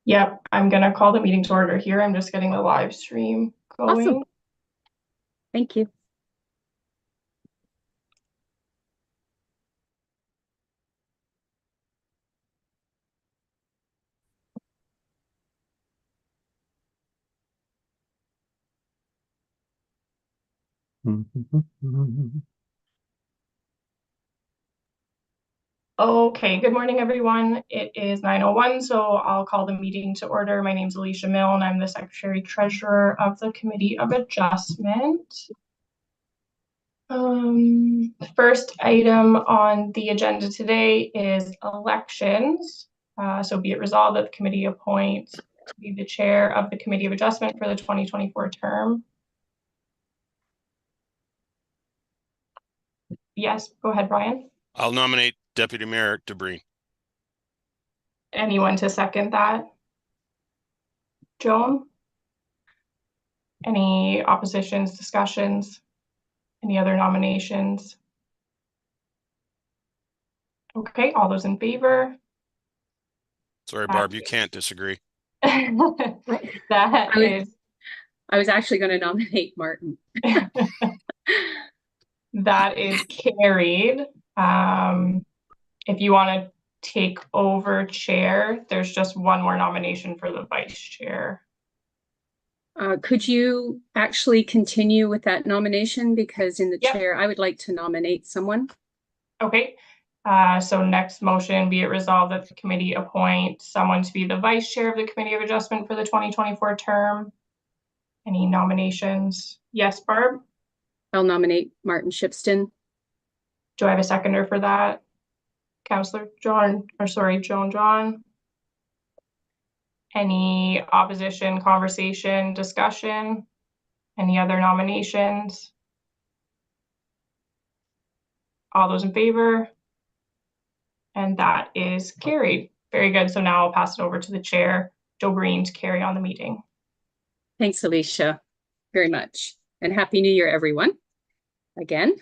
Yep, I'm gonna call the meeting to order here. I'm just getting the live stream going. Awesome. Thank you. Okay, good morning, everyone. It is 9:01, so I'll call the meeting to order. My name is Alicia Milne. I'm the Secretary Treasurer of the Committee of Adjustment. First item on the agenda today is elections. So be it resolved that the committee appoint to be the chair of the Committee of Adjustment for the 2024 term. Yes, go ahead, Brian. I'll nominate Deputy Mayor DeBreen. Anyone to second that? Joan? Any oppositions, discussions? Any other nominations? Okay, all those in favor? Sorry, Barb, you can't disagree. That is. I was actually going to nominate Martin. That is carried. If you want to take over chair, there's just one more nomination for the vice chair. Could you actually continue with that nomination? Because in the chair, I would like to nominate someone. Okay. So next motion, be it resolved that the committee appoint someone to be the vice chair of the Committee of Adjustment for the 2024 term. Any nominations? Yes, Barb? I'll nominate Martin Shipston. Do I have a seconder for that? Councillor Joan John. Any opposition, conversation, discussion? Any other nominations? All those in favor? And that is carried. Very good. So now I'll pass it over to the chair, DeBreen, to carry on the meeting. Thanks, Alicia, very much. And Happy New Year, everyone. Again,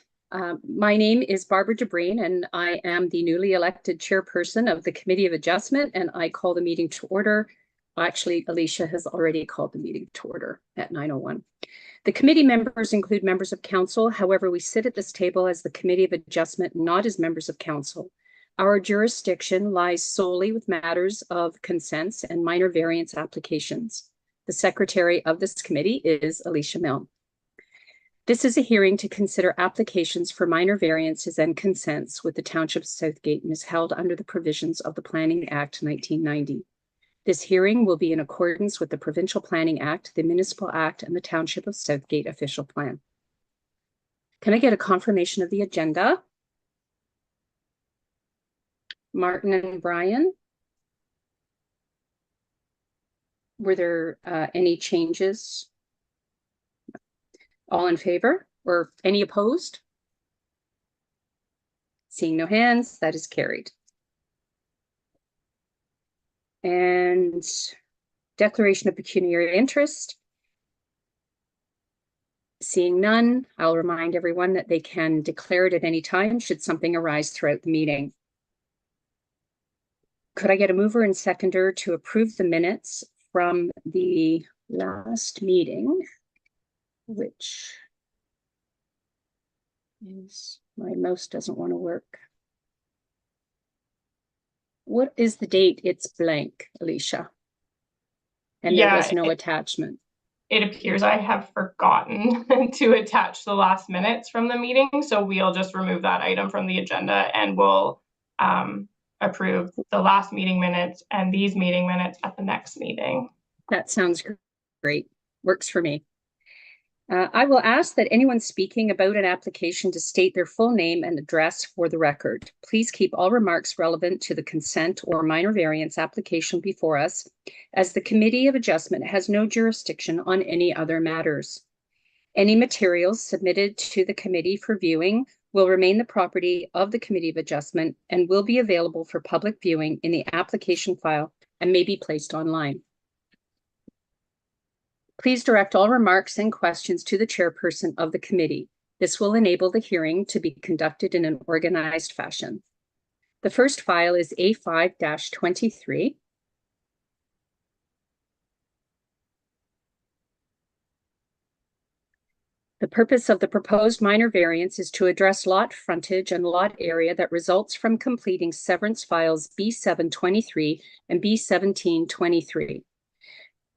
my name is Barbara DeBreen, and I am the newly elected chairperson of the Committee of Adjustment, and I call the meeting to order. Actually, Alicia has already called the meeting to order at 9:01. The committee members include members of council. However, we sit at this table as the Committee of Adjustment, not as members of council. Our jurisdiction lies solely with matters of consents and minor variance applications. The secretary of this committee is Alicia Milne. This is a hearing to consider applications for minor variances and consents with the Township of Southgate and is held under the provisions of the Planning Act 1990. This hearing will be in accordance with the Provincial Planning Act, the Municipal Act, and the Township of Southgate Official Plan. Can I get a confirmation of the agenda? Martin and Brian? Were there any changes? All in favor or any opposed? Seeing no hands, that is carried. And declaration of pecuniary interest. Seeing none, I'll remind everyone that they can declare it at any time should something arise throughout the meeting. Could I get a mover and seconder to approve the minutes from the last meeting, which is, my mouse doesn't want to work. What is the date? It's blank, Alicia. And there was no attachment. It appears I have forgotten to attach the last minutes from the meeting. So we'll just remove that item from the agenda and we'll approve the last meeting minutes and these meeting minutes at the next meeting. That sounds great. Works for me. I will ask that anyone speaking about an application to state their full name and address for the record. Please keep all remarks relevant to the consent or minor variance application before us, as the Committee of Adjustment has no jurisdiction on any other matters. Any materials submitted to the committee for viewing will remain the property of the Committee of Adjustment and will be available for public viewing in the application file and may be placed online. Please direct all remarks and questions to the chairperson of the committee. This will enable the hearing to be conducted in an organized fashion. The first file is A5-23. The purpose of the proposed minor variance is to address lot frontage and lot area that results from completing severance files B723 and B1723.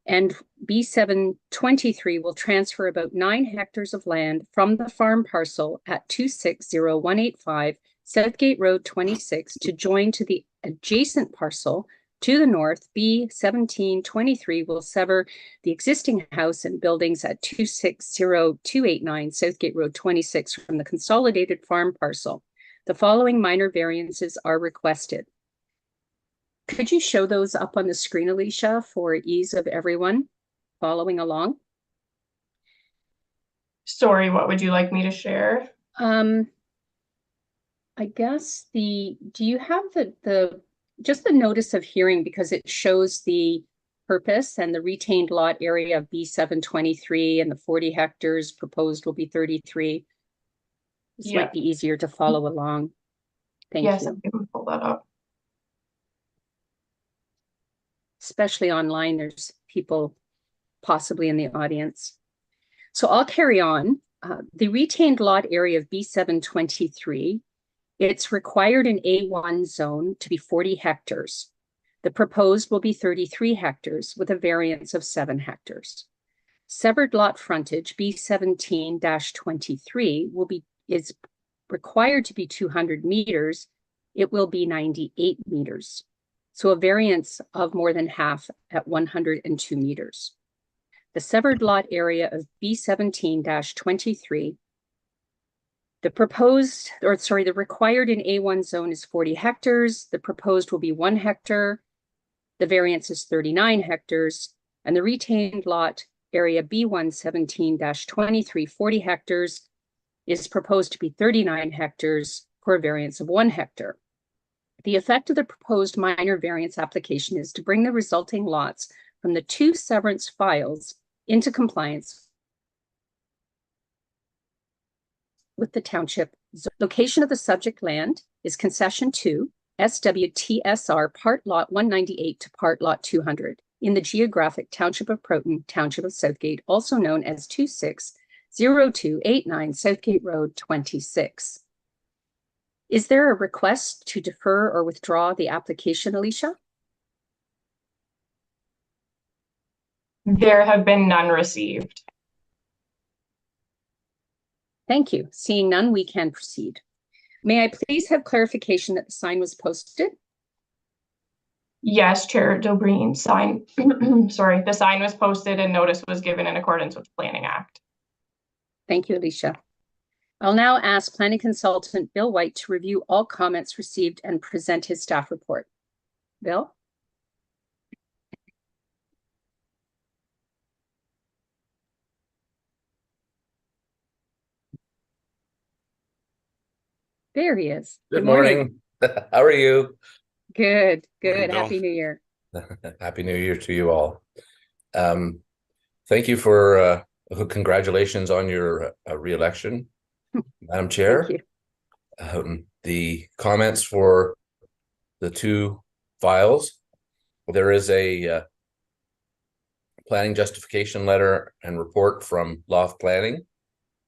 And B723 will transfer about 9 hectares of land from the farm parcel at 260185 Southgate Road 26 to join to the adjacent parcel to the north. B1723 will sever the existing house and buildings at 260289 Southgate Road 26 from the consolidated farm parcel. The following minor variances are requested. Could you show those up on the screen, Alicia, for ease of everyone following along? Sorry, what would you like me to share? I guess do you have just the notice of hearing, because it shows the purpose and the retained lot area of B723 and the 40 hectares proposed will be 33. This might be easier to follow along. Thank you. Yes, I can pull that up. Especially online, there's people possibly in the audience. So I'll carry on. The retained lot area of B723, it's required in A1 zone to be 40 hectares. The proposed will be 33 hectares with a variance of 7 hectares. Severed lot frontage B17-23 is required to be 200 meters. It will be 98 meters. So a variance of more than half at 102 meters. The severed lot area of B17-23, the required in A1 zone is 40 hectares. The proposed will be 1 hectare. The variance is 39 hectares. And the retained lot area B117-23, 40 hectares, is proposed to be 39 hectares for a variance of 1 hectare. The effect of the proposed minor variance application is to bring the resulting lots from the 2 severance files into compliance with the township. Location of the subject land is Concession 2, SWTSR, Part Lot 198 to Part Lot 200, in the geographic Township of Proton, Township of Southgate, also known as 260289 Southgate Road 26. Is there a request to defer or withdraw the application, Alicia? There have been none received. Thank you. Seeing none, we can proceed. May I please have clarification that the sign was posted? Yes, Chair Dobreen, the sign was posted and notice was given in accordance with the Planning Act. Thank you, Alicia. I'll now ask Planning Consultant Bill White to review all comments received and present his staff report. Bill? There he is. Good morning. How are you? Good. Morning, Bill. Happy New Year. Happy New Year to you all. Thank you for congratulations on your re-election, Madam Chair. Thank you. The comments for the 2 files, there is a planning justification letter and report from Loft Planning,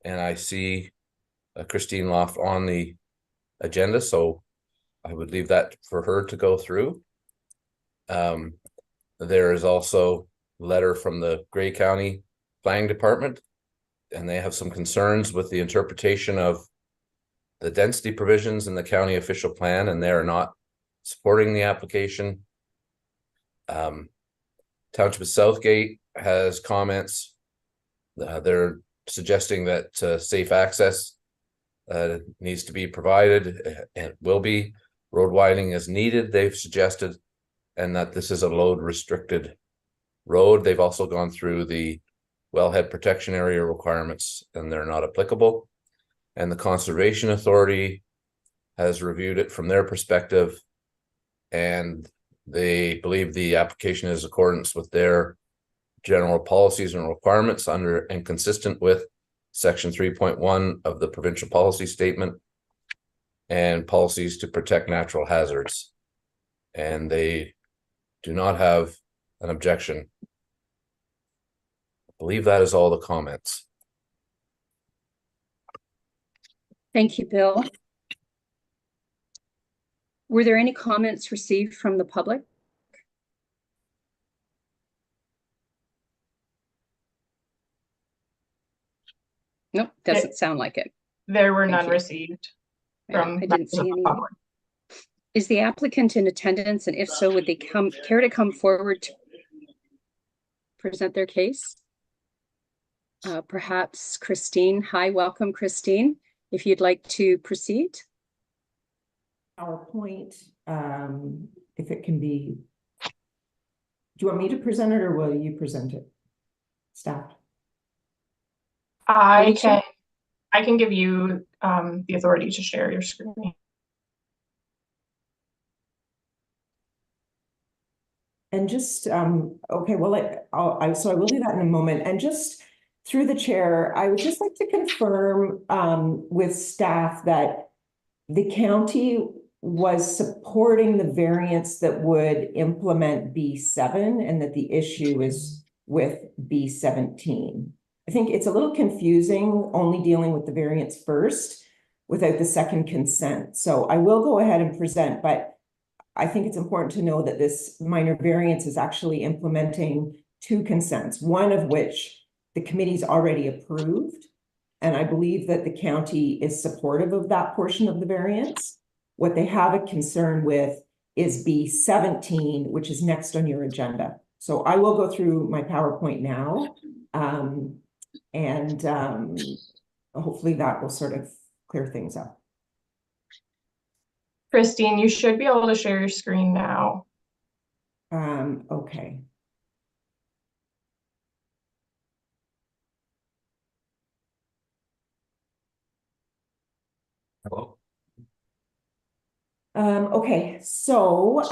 and I see Christine Loft on the agenda, so I would leave that for her to go through. There is also a letter from the Grey County Planning Department, and they have some concerns with the interpretation of the density provisions in the county official plan, and they are not supporting the application. Township of Southgate has comments. They're suggesting that safe access needs to be provided and will be. Road widening is needed, they've suggested, and that this is a load restricted road. They've also gone through the wellhead protection area requirements, and they're not applicable. And the Conservation Authority has reviewed it from their perspective, and they believe the application is in accordance with their general policies and requirements under and consistent with Section 3.1 of the provincial policy statement and policies to protect natural hazards. And they do not have an objection. I believe that is all the comments. Thank you, Bill. Were there any comments received from the public? Nope, doesn't sound like it. There were Thank none you. received Yeah, from I didn't members see of the any. public. Is the applicant in attendance, and if so, would they care to come forward to present their case? Perhaps Christine. Hi, welcome, Christine. If you'd like to proceed. PowerPoint, if it can be. Do you want me to present it or will you present it? Staff. I can give you the authority to share your screen. And just, okay, well, so I will do that in a moment. And just through the chair, I would just like to confirm with staff that the county was supporting the variance that would implement B7 and that the issue is with B17. I think it's a little confusing only dealing with the variance first without the second consent. So I will go ahead and present, but I think it's important to know that this minor variance is actually implementing two consents, one of which the committee's already approved. And I believe that the county is supportive of that portion of the variance. What they have a concern with is B17, which is next on your agenda. So I will go through my PowerPoint now. Hopefully that will sort of clear things up. Christine, you should be able to share your screen now. Okay. Hello. Okay, so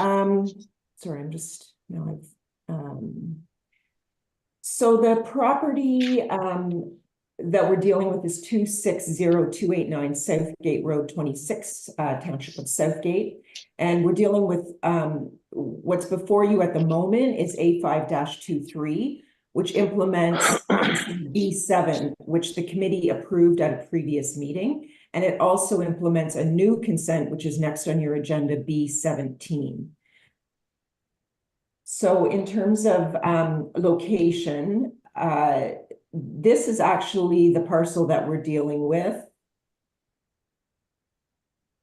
sorry, I'm just now so the property that we're dealing with is 260289 Southgate Road 26, Township of Southgate. And we're dealing with what's before you at the moment is A5-23, which implements B7, which the committee approved at a previous meeting. And it also implements a new consent, which is next on your agenda, B17. So in terms of location, this is actually the parcel that we're dealing with.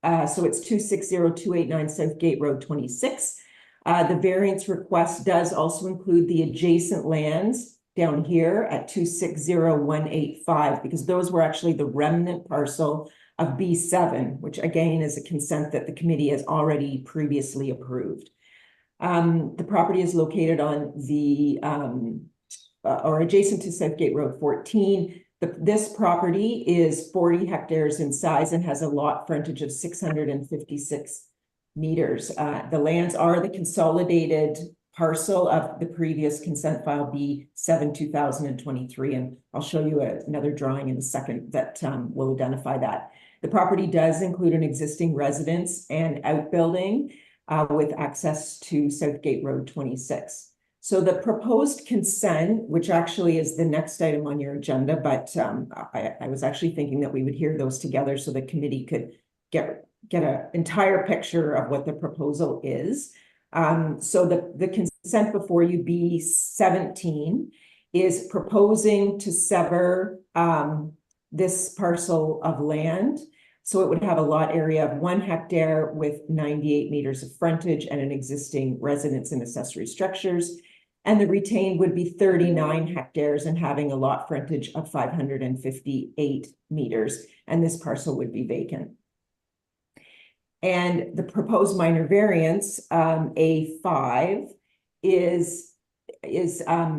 So it's 260289 Southgate Road 26. The variance request does also include the adjacent lands down here at 260185, because those were actually the remnant parcel of B7, which again is a consent that the committee has already previously approved. The property is located on the or adjacent to Southgate Road 14. This property is 40 hectares in size and has a lot frontage of 656 meters. The lands are the consolidated parcel of the previous consent file B7 2023, and I'll show you another drawing in a second that will identify that. The property does include an existing residence and outbuilding with access to Southgate Road 26. So the proposed consent, which actually is the next item on your agenda, but I was actually thinking that we would hear those together so the committee could get an entire picture of what the proposal is. So the consent before you, B17, is proposing to sever this parcel of land. So it would have a lot area of 1 hectare with 98 meters of frontage and an existing residence and accessory structures. And the retained would be 39 hectares and having a lot frontage of 558 meters. And this parcel would be vacant. And the proposed minor variance, A5, is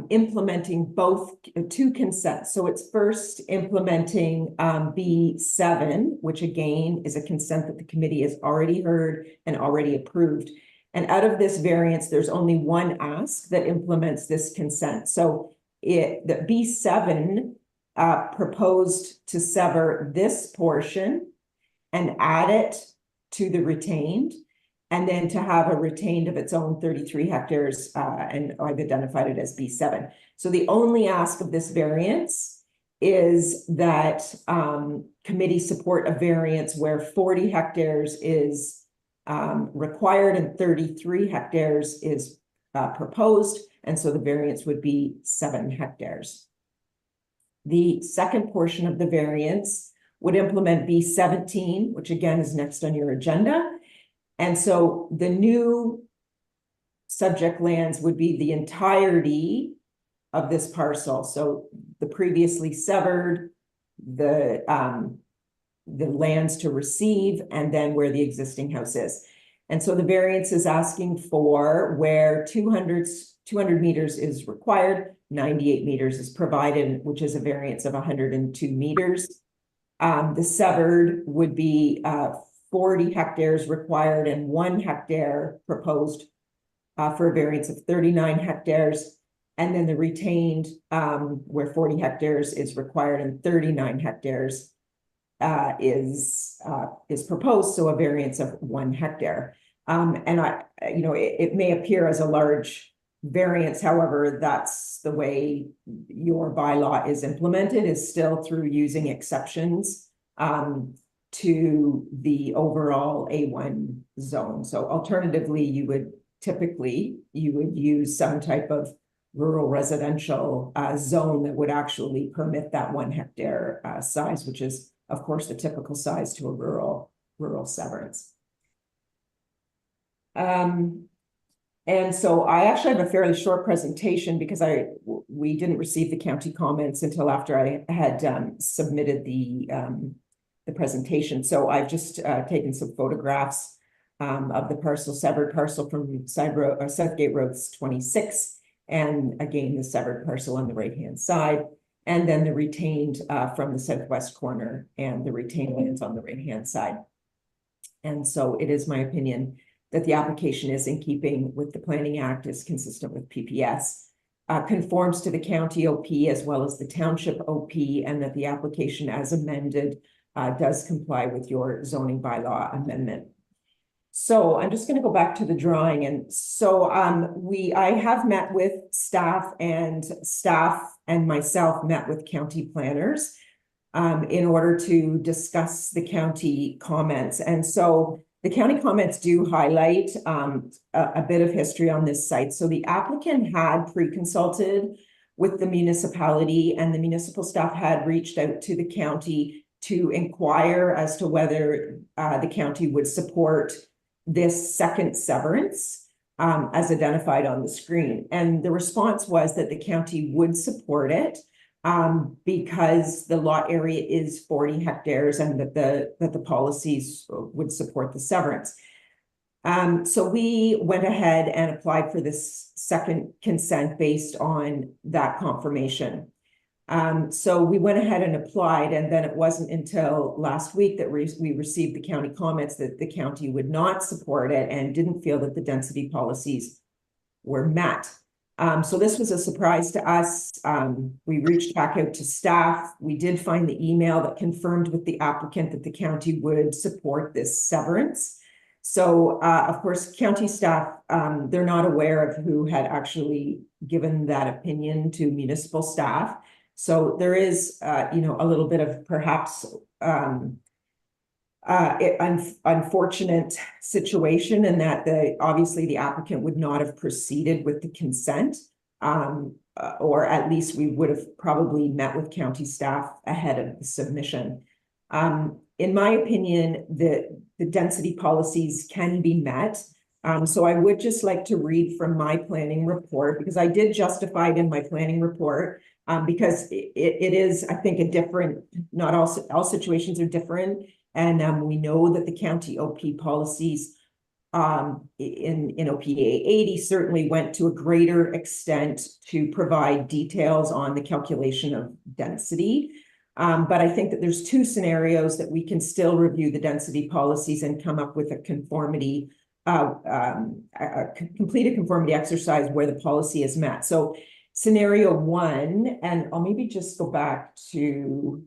implementing both two consents. So it's first implementing B7, which again is a consent that the committee has already heard and already approved. And out of this variance, there's only one ask that implements this consent. So the B7 proposed to sever this portion and add it to the retained, and then to have a retained of its own 33 hectares, and I've identified it as B7. So the only ask of this variance is that committee support a variance where 40 hectares is required and 33 hectares is proposed, and so the variance would be 7 hectares. The second portion of the variance would implement B17, which again is next on your agenda. And so the new subject lands would be the entirety of this parcel. So the previously severed, the lands to receive, and then where the existing house is. And so the variance is asking for where 200 meters is required, 98 meters is provided, which is a variance of 102 meters. The severed would be 40 hectares required and 1 hectare proposed for a variance of 39 hectares. And then the retained, where 40 hectares is required and 39 hectares is proposed, so a variance of 1 hectare. And it may appear as a large variance, however, that's the way your bylaw is implemented, is still through using exceptions to the overall A1 zone. So alternatively, you would use some type of rural residential zone that would actually permit that 1 hectare size, which is, of course, the typical size to a rural severance. And so I actually have a fairly short presentation because we didn't receive the county comments until after I had submitted the presentation. So I've just taken some photographs of the severed parcel from Southgate Road 26, and again the severed parcel on the right-hand side, and then the retained from the southwest corner and the retained lands on the right-hand side. And so it is my opinion that the application is in keeping with the Planning Act, is consistent with PPS, conforms to the county OP as well as the township OP, and that the application as amended does comply with your zoning bylaw amendment. So I'm just going to go back to the drawing. And so I have met with staff and myself met with county planners in order to discuss the county comments. And so the county comments do highlight a bit of history on this site. So the applicant had pre-consulted with the municipality, and the municipal staff had reached out to the county to inquire as to whether the county would support this second severance as identified on the screen. And the response was that the county would support it because the lot area is 40 hectares and that the policies would support the severance. So we went ahead and applied for this second consent based on that confirmation. So we went ahead and applied, and then it wasn't until last week that we received the county comments that the county would not support it and didn't feel that the density policies were met. So this was a surprise to us. We reached back out to staff. We did find the email that confirmed with the applicant that the county would support this severance. So, of course, county staff, they're not aware of who had actually given that opinion to municipal staff. So there is, a little bit of perhaps unfortunate situation in that obviously the applicant would not have proceeded with the consent, or at least we would have probably met with county staff ahead of the submission. In my opinion, the density policies can be met. So I would just like to read from my planning report, because I did justify it in my planning report, because it is, I think, a different, not all situations are different. And we know that the county OP policies in OPA 80 certainly went to a greater extent to provide details on the calculation of density. But I think that there's 2 scenarios that we can still review the density policies and come up with a conformity, complete a conformity exercise where the policy is met. So scenario 1, and I'll maybe just go back to,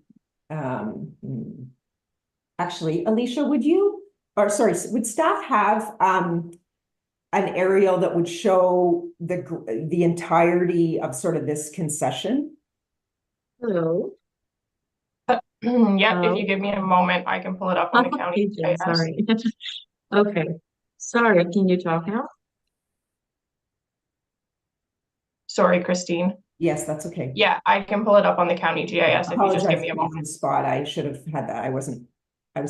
actually, Alicia, would staff have an aerial that would show the entirety of sort of this concession? Hello. Yep, if Oh. you give me a moment, I can pull it up on the county. Application, GIS. sorry. Okay, sorry, can you talk now? Sorry, Christine. Yes, that's okay. Yeah, I can pull it up on the county GIS if you just give Apologize me a for being on moment. the spot. I should have had that. I was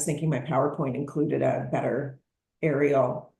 thinking my PowerPoint included a better aerial.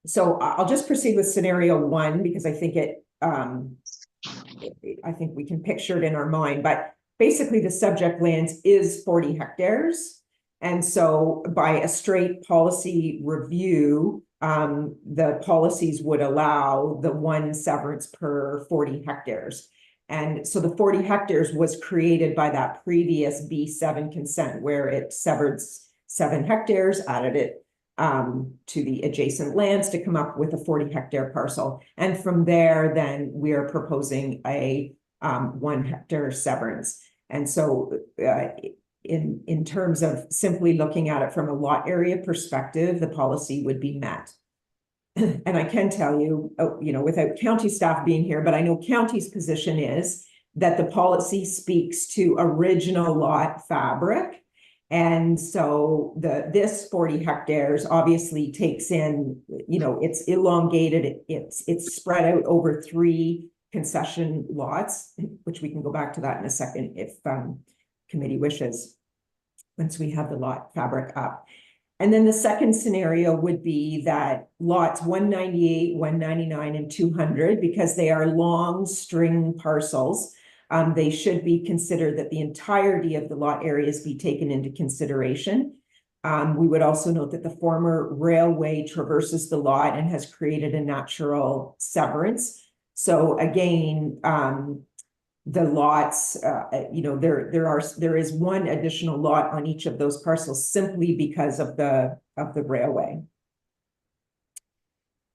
So I'll just proceed with scenario one because I think I think we can picture it in our mind, but basically the subject lands is 40 hectares. And so by a straight policy review, the policies would allow the one severance per 40 hectares. And so the 40 hectares was created by that previous B7 consent where it severed 7 hectares, added it to the adjacent lands to come up with a 40 hectare parcel. And from there, then we are proposing a 1 hectare severance. And so in terms of simply looking at it from a lot area perspective, the policy would be met. And I can tell you, without county staff being here, but I know county's position is that the policy speaks to original lot fabric. And so this 40 hectares obviously takes in, it's elongated, it's spread out over 3 concession lots, which we can go back to that in a second if committee wishes, once we have the lot fabric up. And then the second scenario would be that lots 198, 199, and 200, because they are long string parcels, they should be considered that the entirety of the lot areas be taken into consideration. We would also note that the former railway traverses the lot and has created a natural severance. So again, the lots, there is one additional lot on each of those parcels simply because of the railway.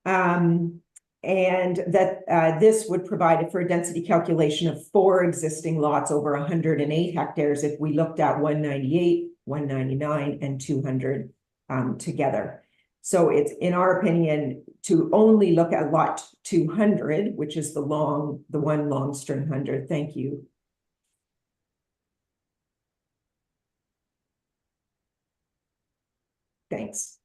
And that this would provide for a density calculation of 4 existing lots over 108 hectares if we looked at 198, 199, and 200 together. So it's, in our opinion, to only look at lot 200, which is the one long string 100. Thank you. Thanks.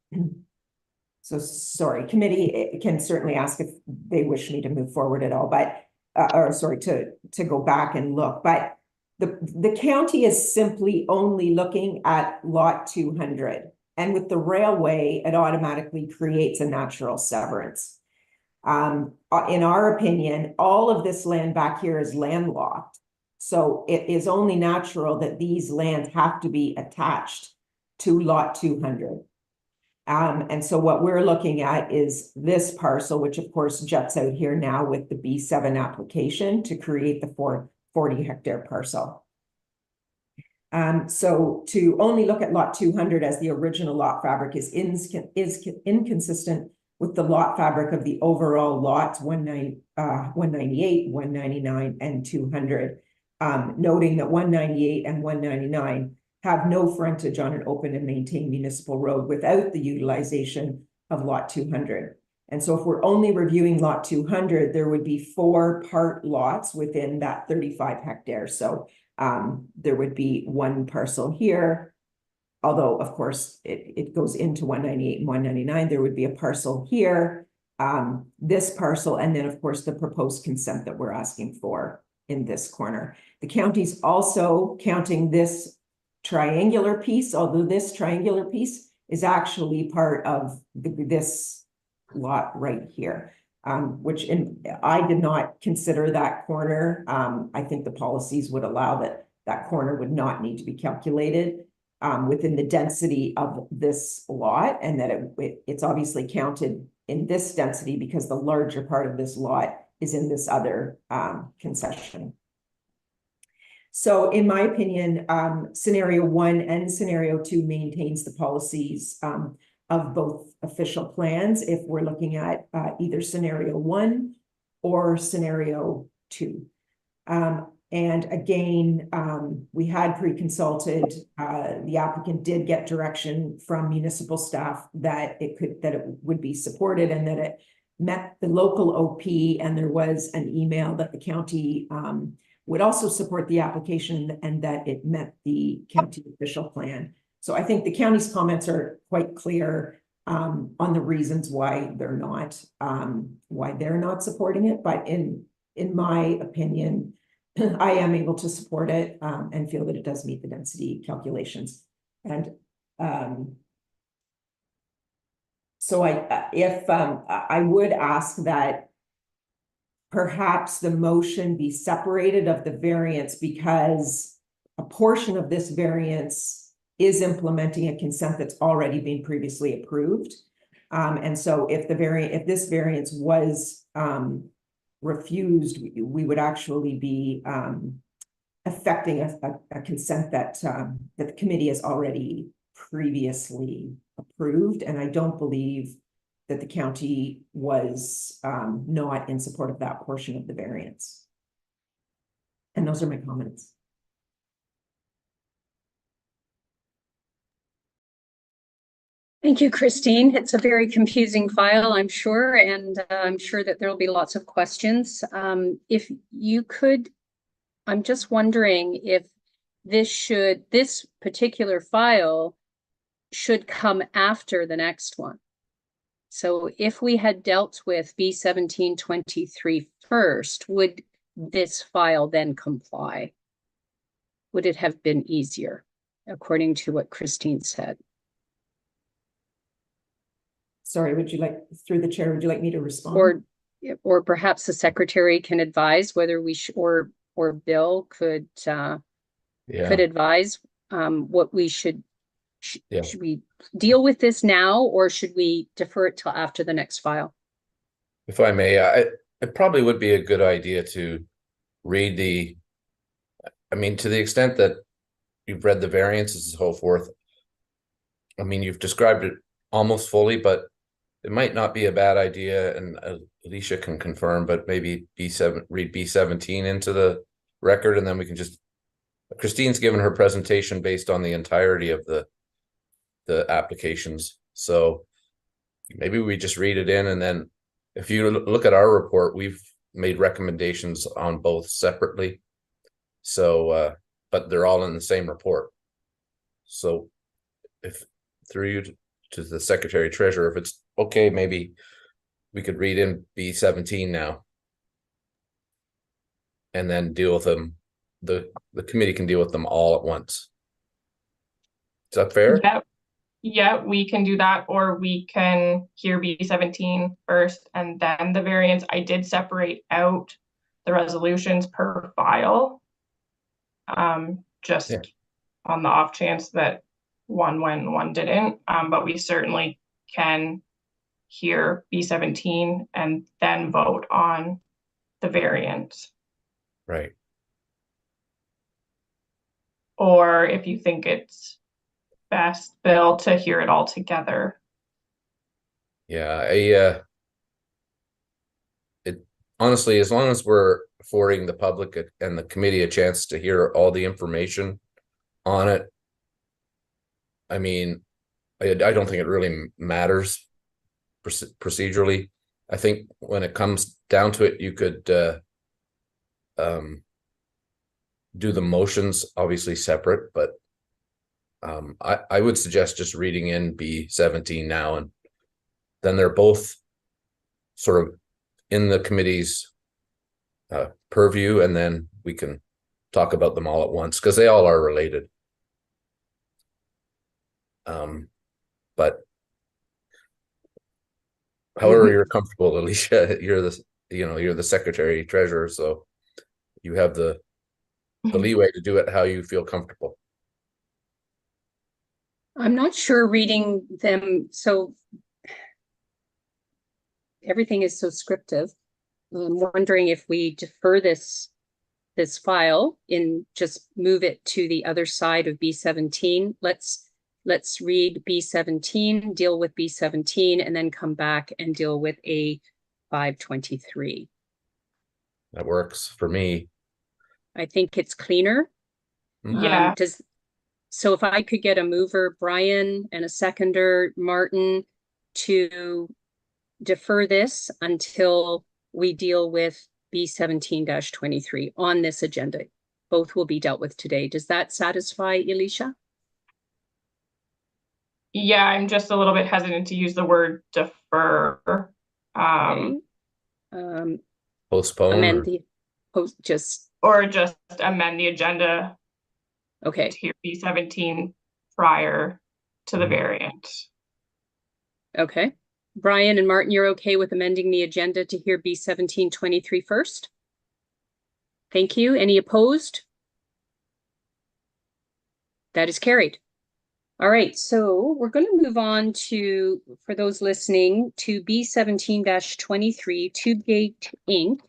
So sorry, committee can certainly ask if they wish me to move forward at all, but, to go back and look, but the county is simply only looking at lot 200. And with the railway, it automatically creates a natural severance. In our opinion, all of this land back here is landlocked. So it is only natural that these lands have to be attached to lot 200. And so what we're looking at is this parcel, which of course juts out here now with the B7 application to create the 40 hectare parcel. So to only look at lot 200 as the original lot fabric is inconsistent with the lot fabric of the overall lots 198, 199, and 200, noting that 198 and 199 have no frontage on an open and maintained municipal road without the utilization of lot 200. And so if we're only reviewing lot 200, there would be 4 part lots within that 35 hectares. So there would be 1 parcel here, although of course it goes into 198 and 199. There would be a parcel here, this parcel, and then of course the proposed consent that we're asking for in this corner. The county's also counting this triangular piece, although this triangular piece is actually part of this lot right here. Which I did not consider that corner. I think the policies would allow that corner would not need to be calculated within the density of this lot, and that it's obviously counted in this density because the larger part of this lot is in this other concession. So in my opinion, scenario 1 and scenario 2 maintains the policies of both official plans if we're looking at either scenario 1 or scenario 2. And again, we had pre-consulted, the applicant did get direction from municipal staff that it would be supported and that it met the local OP, and there was an email that the county would also support the application and that it met the county official plan. So I think the county's comments are quite clear on the reasons why they're not supporting it. But in my opinion, I am able to support it and feel that it does meet the density calculations. And so I would ask that perhaps the motion be separated of the variance, because a portion of this variance is implementing a consent that's already been previously approved. And so if this variance was refused, we would actually be affecting a consent that the committee has already previously approved. And I don't believe that the county was not in support of that portion of the variance. And those are my comments. Thank you, Christine. It's a very confusing file, I'm sure, and I'm sure that there will be lots of questions. If you could, I'm just wondering if this particular file should come after the next one. So if we had dealt with B1723 first, would this file then comply? Would it have been easier, according to what Christine said? Sorry, through the chair, would you like me to respond? Or perhaps the secretary can advise whether we should, or Bill could advise what we should we deal with this now, or should we defer it till after the next file? If I may, it probably would be a good idea to read to the extent that you've read the variances and so forth. I mean, you've described it almost fully, but it might not be a bad idea, and Alicia can confirm, but maybe read B17 into the record, and then we can Christine's given her presentation based on the entirety of the applications. So maybe we just read it in, and then if you look at our report, we've made recommendations on both separately. So, but they're all in the same report. So if through you to the Secretary Treasurer, if it's okay, maybe we could read in B17 now and then deal with them. The committee can deal with them all at once. Is that fair? Yeah, we can do that, or we can hear B17 first and then the variance. I did separate out the resolutions per file, just on the off chance that one went and one didn't, but we certainly can hear B17 and then vote on the variance. Right. Or if you think it's best, Bill, to hear it all together. Yeah, it honestly, as long as we're affording the public and the committee a chance to hear all the information on it, I mean, I don't think it really matters procedurally. I think when it comes down to it, you could do the motions obviously separate, but I would suggest just reading in B17 now, and then they're both sort of in the committee's purview, and then we can talk about them all at once because they all are related. But however you're comfortable, Alicia, you're the Secretary Treasurer, so you have the leeway to do it how you feel comfortable. I'm not sure reading them, so everything is so scriptive. I'm wondering if we defer this file and just move it to the other side of B17. Let's read B17, deal with B17, and then come back and deal with A523. That works for me. I think it's cleaner. Yeah. So if I could get a mover, Brian, and a seconder, Martin, to defer this until we deal with B 17-23 on this agenda. Both will be dealt with today. Does that satisfy Alicia? Yeah, I'm just a little bit hesitant to use the word defer. Okay. Postpone. Amend or- the post, just, Or just amend the agenda okay, to hear B17 prior to the Mhm. variant. okay. Brian and Martin, you're okay with amending the agenda to hear B 17-23 first? Thank you. Any opposed? That is carried. All right, so we're going to move on to, for those listening, to B 17-23, Tubegate Inc.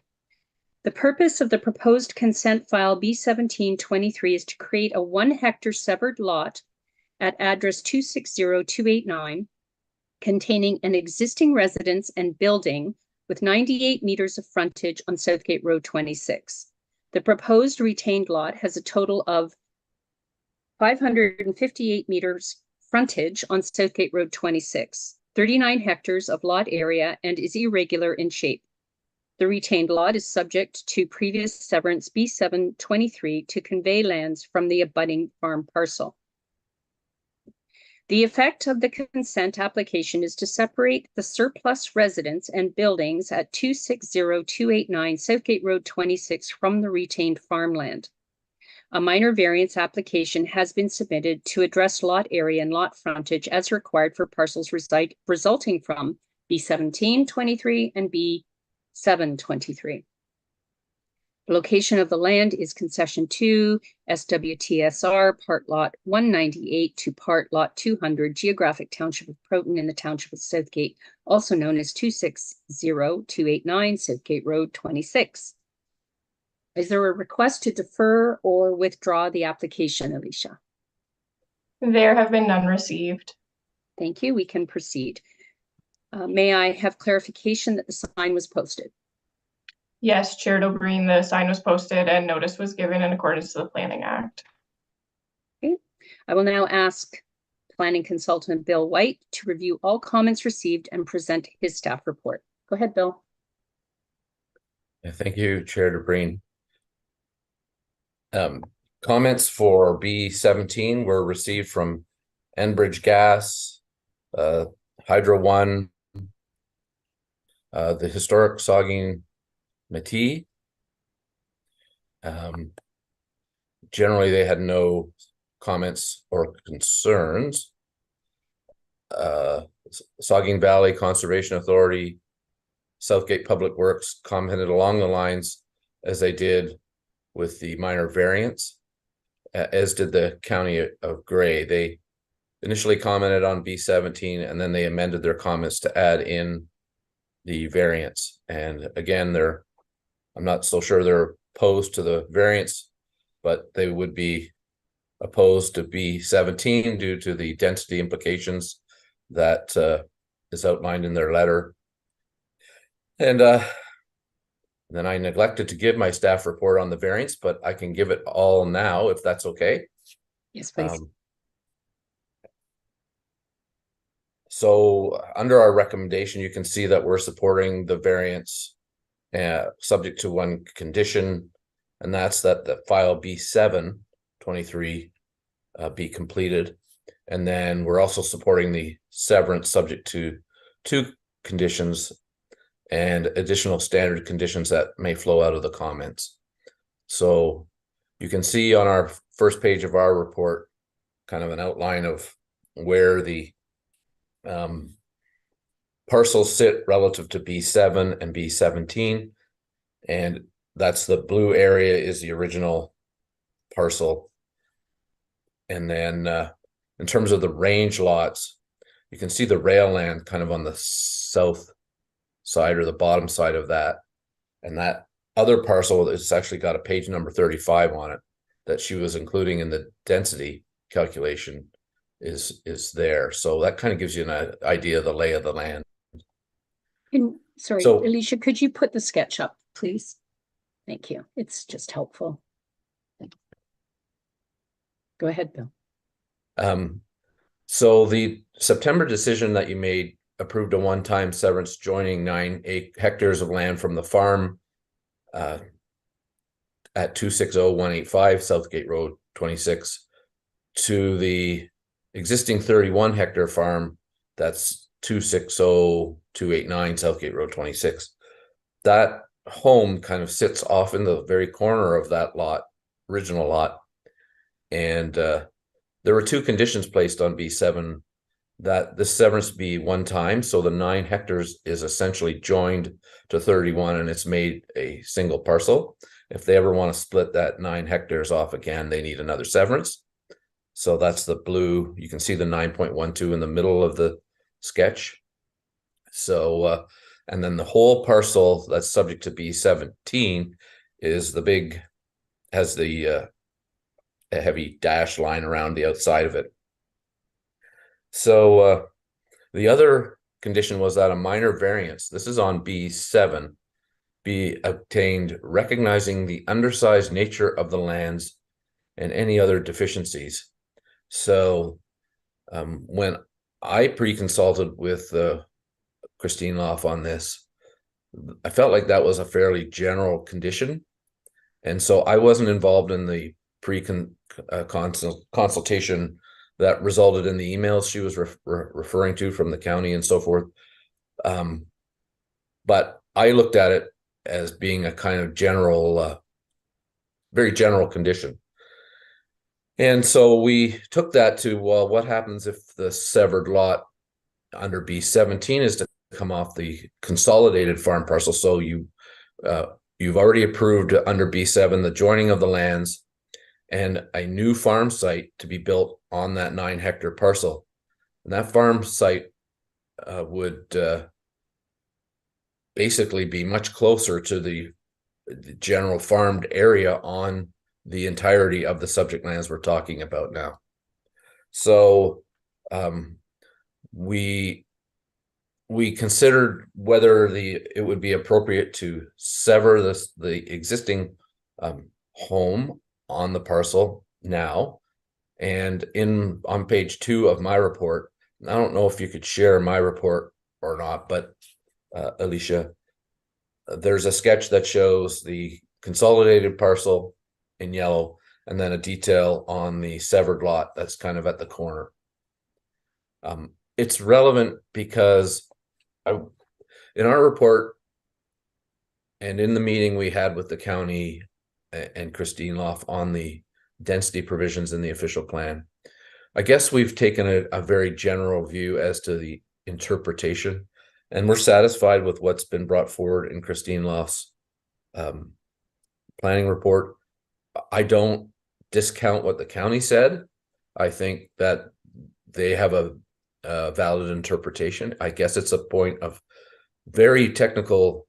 The purpose of the proposed consent file B 17-23 is to create a 1 hectare severed lot at address 260289, containing an existing residence and building with 98 meters of frontage on Southgate Road 26. The proposed retained lot has a total of 558 meters frontage on Southgate Road 26, 39 hectares of lot area, and is irregular in shape. The retained lot is subject to previous severance B 7-23 to convey lands from the abutting farm parcel. The effect of the consent application is to separate the surplus residence and buildings at 260289 Southgate Road 26 from the retained farmland. A minor variance application has been submitted to address lot area and lot frontage as required for parcels resulting from B 17-23 and B 7-23. The location of the land is concession 2, SWTSR, part lot 198 to part lot 200, geographic township of Proton in the township of Southgate, also known as 260289 Southgate Road 26. Is there a request to defer or withdraw the application, Alicia? There have been none received. Thank you. We can proceed. May I have clarification that the sign was posted? Yes, Chair O'Brien, the sign was posted and notice was given in accordance to the Planning Act. Okay. I will now ask Planning Consultant Bill White to review all comments received and present his staff report. Go ahead, Bill. Yeah, thank you, Chair DeBreen. Comments for B17 were received from Enbridge Gas, Hydro One, the Historic Saugeen Métis. Generally, they had no comments or concerns. Saugeen Valley Conservation Authority, Southgate Public Works commented along the lines as they did with the minor variance, as did the County of Grey. They initially commented on B17 and then they amended their comments to add in the variance. And again, I'm not so sure they're opposed to the variance, but they would be opposed to B17 due to the density implications that is outlined in their letter. And then I neglected to give my staff report on the variance, but I can give it all now if that's okay. Yes, please. So under our recommendation, you can see that we're supporting the variance subject to one condition, and that's that the file B7-23 be completed. And then we're also supporting the severance subject to 2 conditions and additional standard conditions that may flow out of the comments. So you can see on our first page of our report, kind of an outline of where the parcels sit relative to B7 and B17. And that's the blue area is the original parcel. And then in terms of the range lots, you can see the rail land kind of on the south side or the bottom side of that. And that other parcel is actually got a page number 35 on it that she was including in the density calculation is there. So that kind of gives you an idea of the lay of the land. Sorry, So- Alicia, could you put the sketch up, please? Thank you. It's just helpful. Go ahead, Bill. So the September decision that you made approved a one-time severance joining 9 hectares of land from the farm at 260-185 Southgate Road 26 to the existing 31 hectare farm that's 260-289 Southgate Road 26. That home kind of sits off in the very corner of that lot, original lot. And there were two conditions placed on B7, that this severance be one time. So the 9 hectares is essentially joined to 31 and it's made a single parcel. If they ever want to split that 9 hectares off again, they need another severance. So that's the blue. You can see the 9.12 in the middle of the sketch. So, and then the whole parcel that's subject to B17 is the big, has the a heavy dash line around the outside of it. So the other condition was that a minor variance, this is on B7, be obtained recognizing the undersized nature of the lands and any other deficiencies. So when I pre-consulted with Christine Loff on this, I felt like that was a fairly general condition. And so I wasn't involved in the consultation that resulted in the emails she was referring to from the county and so forth. But I looked at it as being a kind of general, very general condition. And so we took that to, well, what happens if the severed lot under B17 is to come off the consolidated farm parcel? So you've already approved under B7 the joining of the lands and a new farm site to be built on that 9 hectare parcel. And that farm site would basically be much closer to the general farmed area on the entirety of the subject lands we're talking about now. So we considered whether it would be appropriate to sever the existing home on the parcel now. And on page 2 of my report, I don't know if you could share my report or not, but Alicia, there's a sketch that shows the consolidated parcel in yellow and then a detail on the severed lot that's kind of at the corner. It's relevant because in our report and in the meeting we had with the county and Christine Loff on the density provisions in the official plan, I guess we've taken a very general view as to the interpretation, and we're satisfied with what's been brought forward in Christine Loff's planning report. I don't discount what the county said. I think that they have a valid interpretation. I guess it's a point of very technical,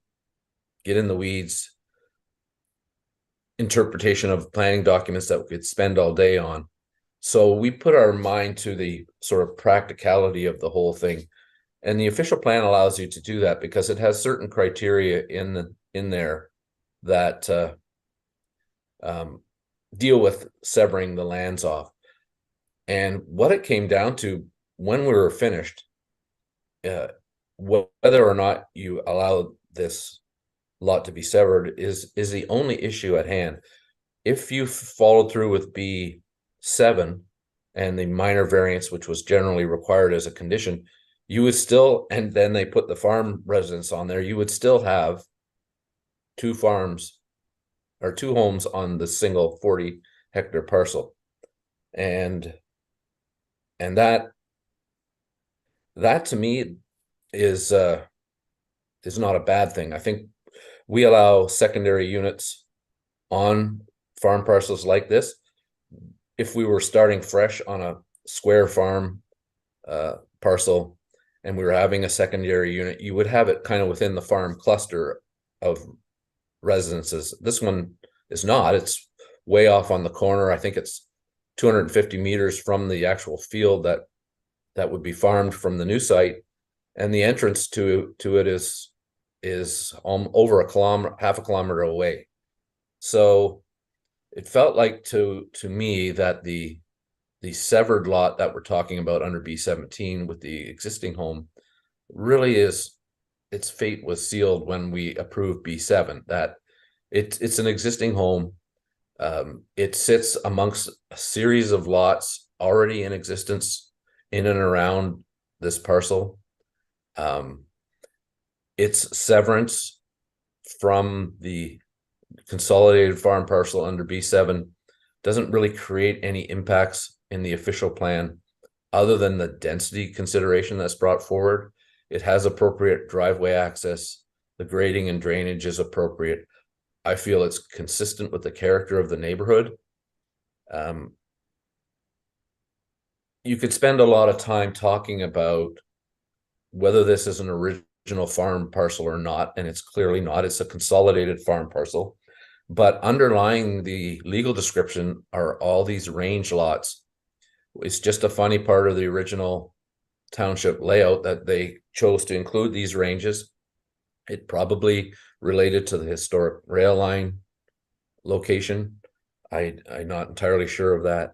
get in the weeds interpretation of planning documents that we could spend all day on. So we put our mind to the sort of practicality of the whole thing. And the official plan allows you to do that because it has certain criteria in there that deal with severing the lands off. And what it came down to when we were finished, whether or not you allow this lot to be severed is the only issue at hand. If you followed through with B7 and the minor variance, which was generally required as a condition, you would still, and then they put the farm residence on there, you would still have 2 farms or 2 homes on the single 40 hectare parcel. And that to me is not a bad thing. I think we allow secondary units on farm parcels like this. If we were starting fresh on a square farm parcel and we were having a secondary unit, you would have it kind of within the farm cluster of residences. This one is not. It's way off on the corner. I think it's 250 meters from the actual field that would be farmed from the new site, and the entrance to it is over a kilometer, half a kilometer away. So it felt like to me that the severed lot that we're talking about under B17 with the existing home really is, its fate was sealed when we approved B7, that It's an existing home. It sits amongst a series of lots already in existence in and around this parcel. Its severance from the consolidated farm parcel under B7 doesn't really create any impacts in the official plan other than the density consideration that's brought forward. It has appropriate driveway access. The grading and drainage is appropriate. I feel it's consistent with the character of the neighborhood. You could spend a lot of time talking about whether this is an original farm parcel or not, and it's clearly not. It's a consolidated farm parcel. But underlying the legal description are all these range lots. It's just a funny part of the original township layout that they chose to include these ranges. It probably related to the historic rail line location. I'm not entirely sure of that.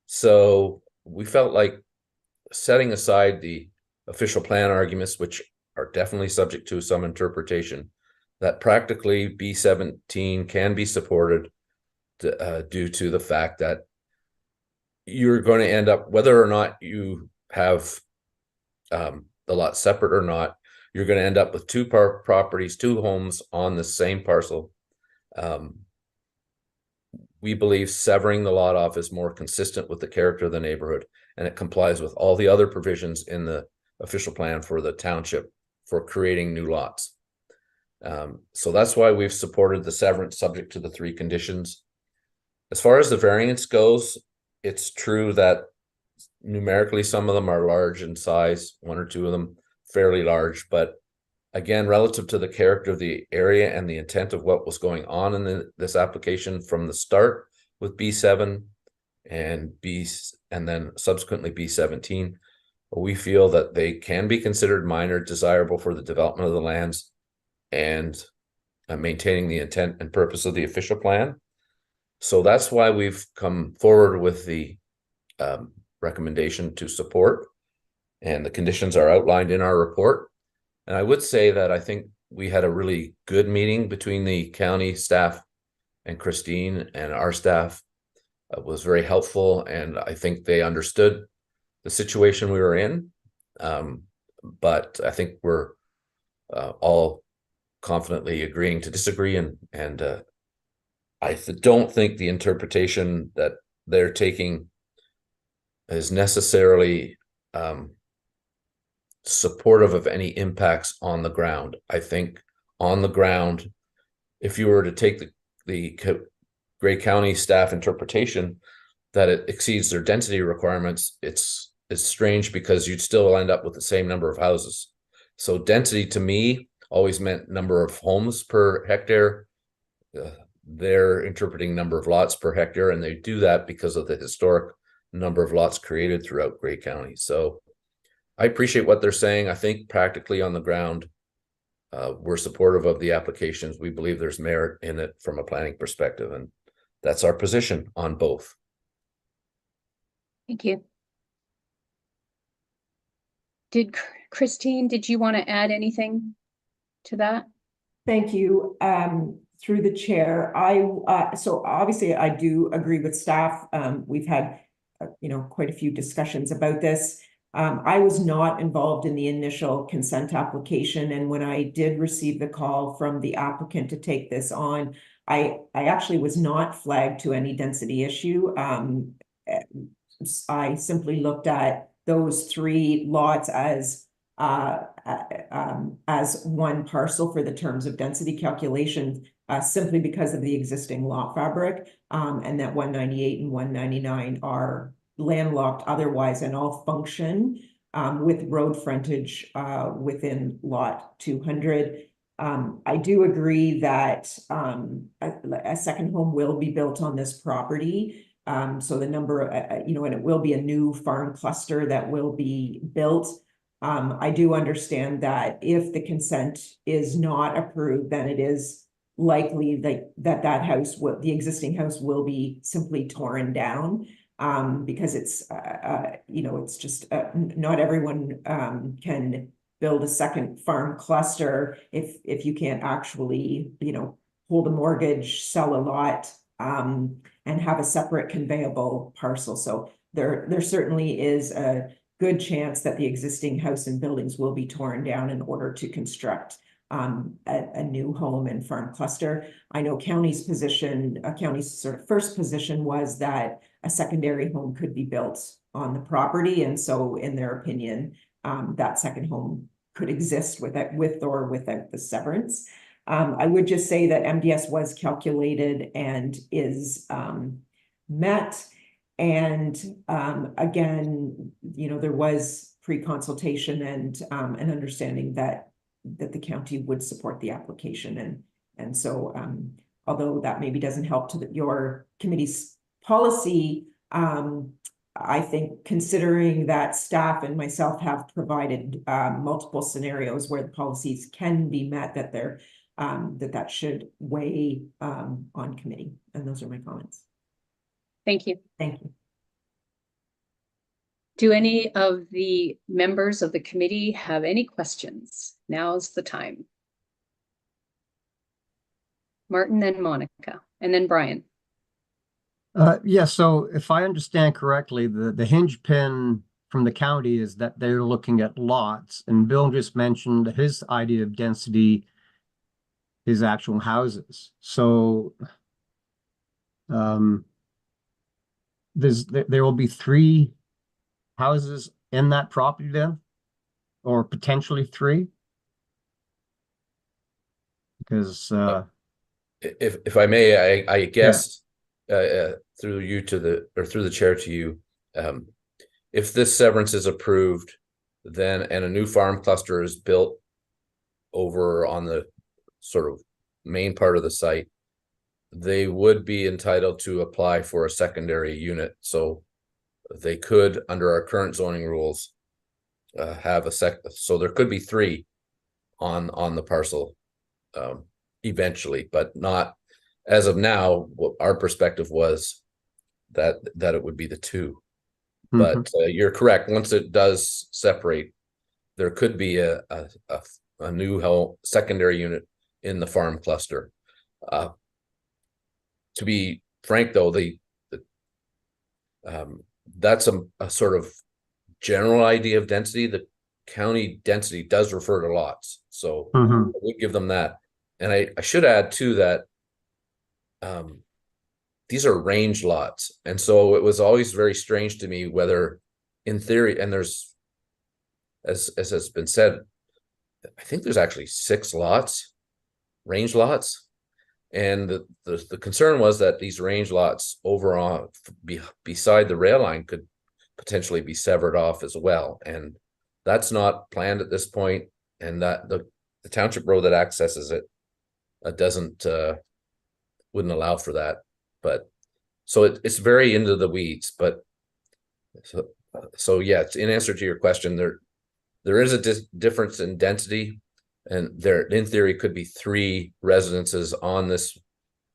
So we felt like setting aside the official plan arguments, which are definitely subject to some interpretation, that practically B17 can be supported due to the fact that you're going to end up, whether or not you have the lot separate or not, you're going to end up with two properties, two homes on the same parcel. We believe severing the lot off is more consistent with the character of the neighborhood, and it complies with all the other provisions in the official plan for the township for creating new lots. So that's why we've supported the severance subject to the 3 conditions. As far as the variance goes, it's true that numerically some of them are large in size, 1 or 2 of them fairly large, but again, relative to the character of the area and the intent of what was going on in this application from the start with B7 and then subsequently B17, we feel that they can be considered minor, desirable for the development of the lands and maintaining the intent and purpose of the official plan. So that's why we've come forward with the recommendation to support, and the conditions are outlined in our report. And I would say that I think we had a really good meeting between the county staff and Christine, and our staff was very helpful, and I think they understood the situation we were in. But I think we're all confidently agreeing to disagree, and I don't think the interpretation that they're taking is necessarily supportive of any impacts on the ground. I think on the ground, if you were to take the Grey County staff interpretation that it exceeds their density requirements, it's strange because you'd still end up with the same number of houses. So density to me always meant number of homes per hectare. They're interpreting number of lots per hectare, and they do that because of the historic number of lots created throughout Grey County. So I appreciate what they're saying. I think practically on the ground, we're supportive of the applications. We believe there's merit in it from a planning perspective, and that's our position on both. Thank you. Christine, did you want to add anything to that? Thank you. Through the chair, so obviously I do agree with staff. We've had quite a few discussions about this. I was not involved in the initial consent application, and when I did receive the call from the applicant to take this on, I actually was not flagged to any density issue. I simply looked at those 3 lots as one parcel for the terms of density calculation, simply because of the existing lot fabric, and that 198 and 199 are landlocked otherwise and all function with road frontage within lot 200. I do agree that a second home will be built on this property. So the number, and it will be a new farm cluster that will be built. I do understand that if the consent is not approved, then it is likely that house, the existing house, will be simply torn down. Because it's, it's just not everyone can build a second farm cluster if you can't actually, hold a mortgage, sell a lot, and have a separate conveyable parcel. So there certainly is a good chance that the existing house and buildings will be torn down in order to construct a new home and farm cluster. I know county's position, county's sort of first position was that a secondary home could be built on the property. And so in their opinion, that second home could exist with or without the severance. I would just say that MDS was calculated and is met. And again, there was pre-consultation and an understanding that the county would support the application. And so although that maybe doesn't help to your committee's policy, I think considering that staff and myself have provided multiple scenarios where the policies can be met, that that should weigh on committee. And those are my comments. Thank you. Thank you. Do any of the members of the committee have any questions? Now's the time. Martin, then Monica, and then Brian. Yeah, so if I understand correctly, the hinge pin from the county is that they're looking at lots, and Bill just mentioned his idea of density is actual houses. So there will be 3 houses in that property then, or potentially 3? Because if I may, I guess through you through the chair to you, if this severance is approved, then and a new farm cluster is built over on the sort of main part of the site, they would be entitled to apply for a secondary unit. So they could, under our current zoning rules, have a so there could be 3 on the parcel eventually, but not as of now. What our perspective was that it would be the 2. But you're correct. Once it does separate, there could be a new secondary unit in the farm cluster. To be frank, though, that's a sort of general idea of density. The county density does refer to lots, so we give them that. And I should add too that these are range lots, and so it was always very strange to me whether, in theory, and there's, as has been said, I think there's actually 6 lots, range lots. And the concern was that these range lots over on beside the rail line could potentially be severed off as well, and that's not planned at this point. And that the township road that accesses it wouldn't allow for that. But so it's very into the weeds. But so yeah, in answer to your question, there is a difference in density. And there, in theory, could be 3 residences on this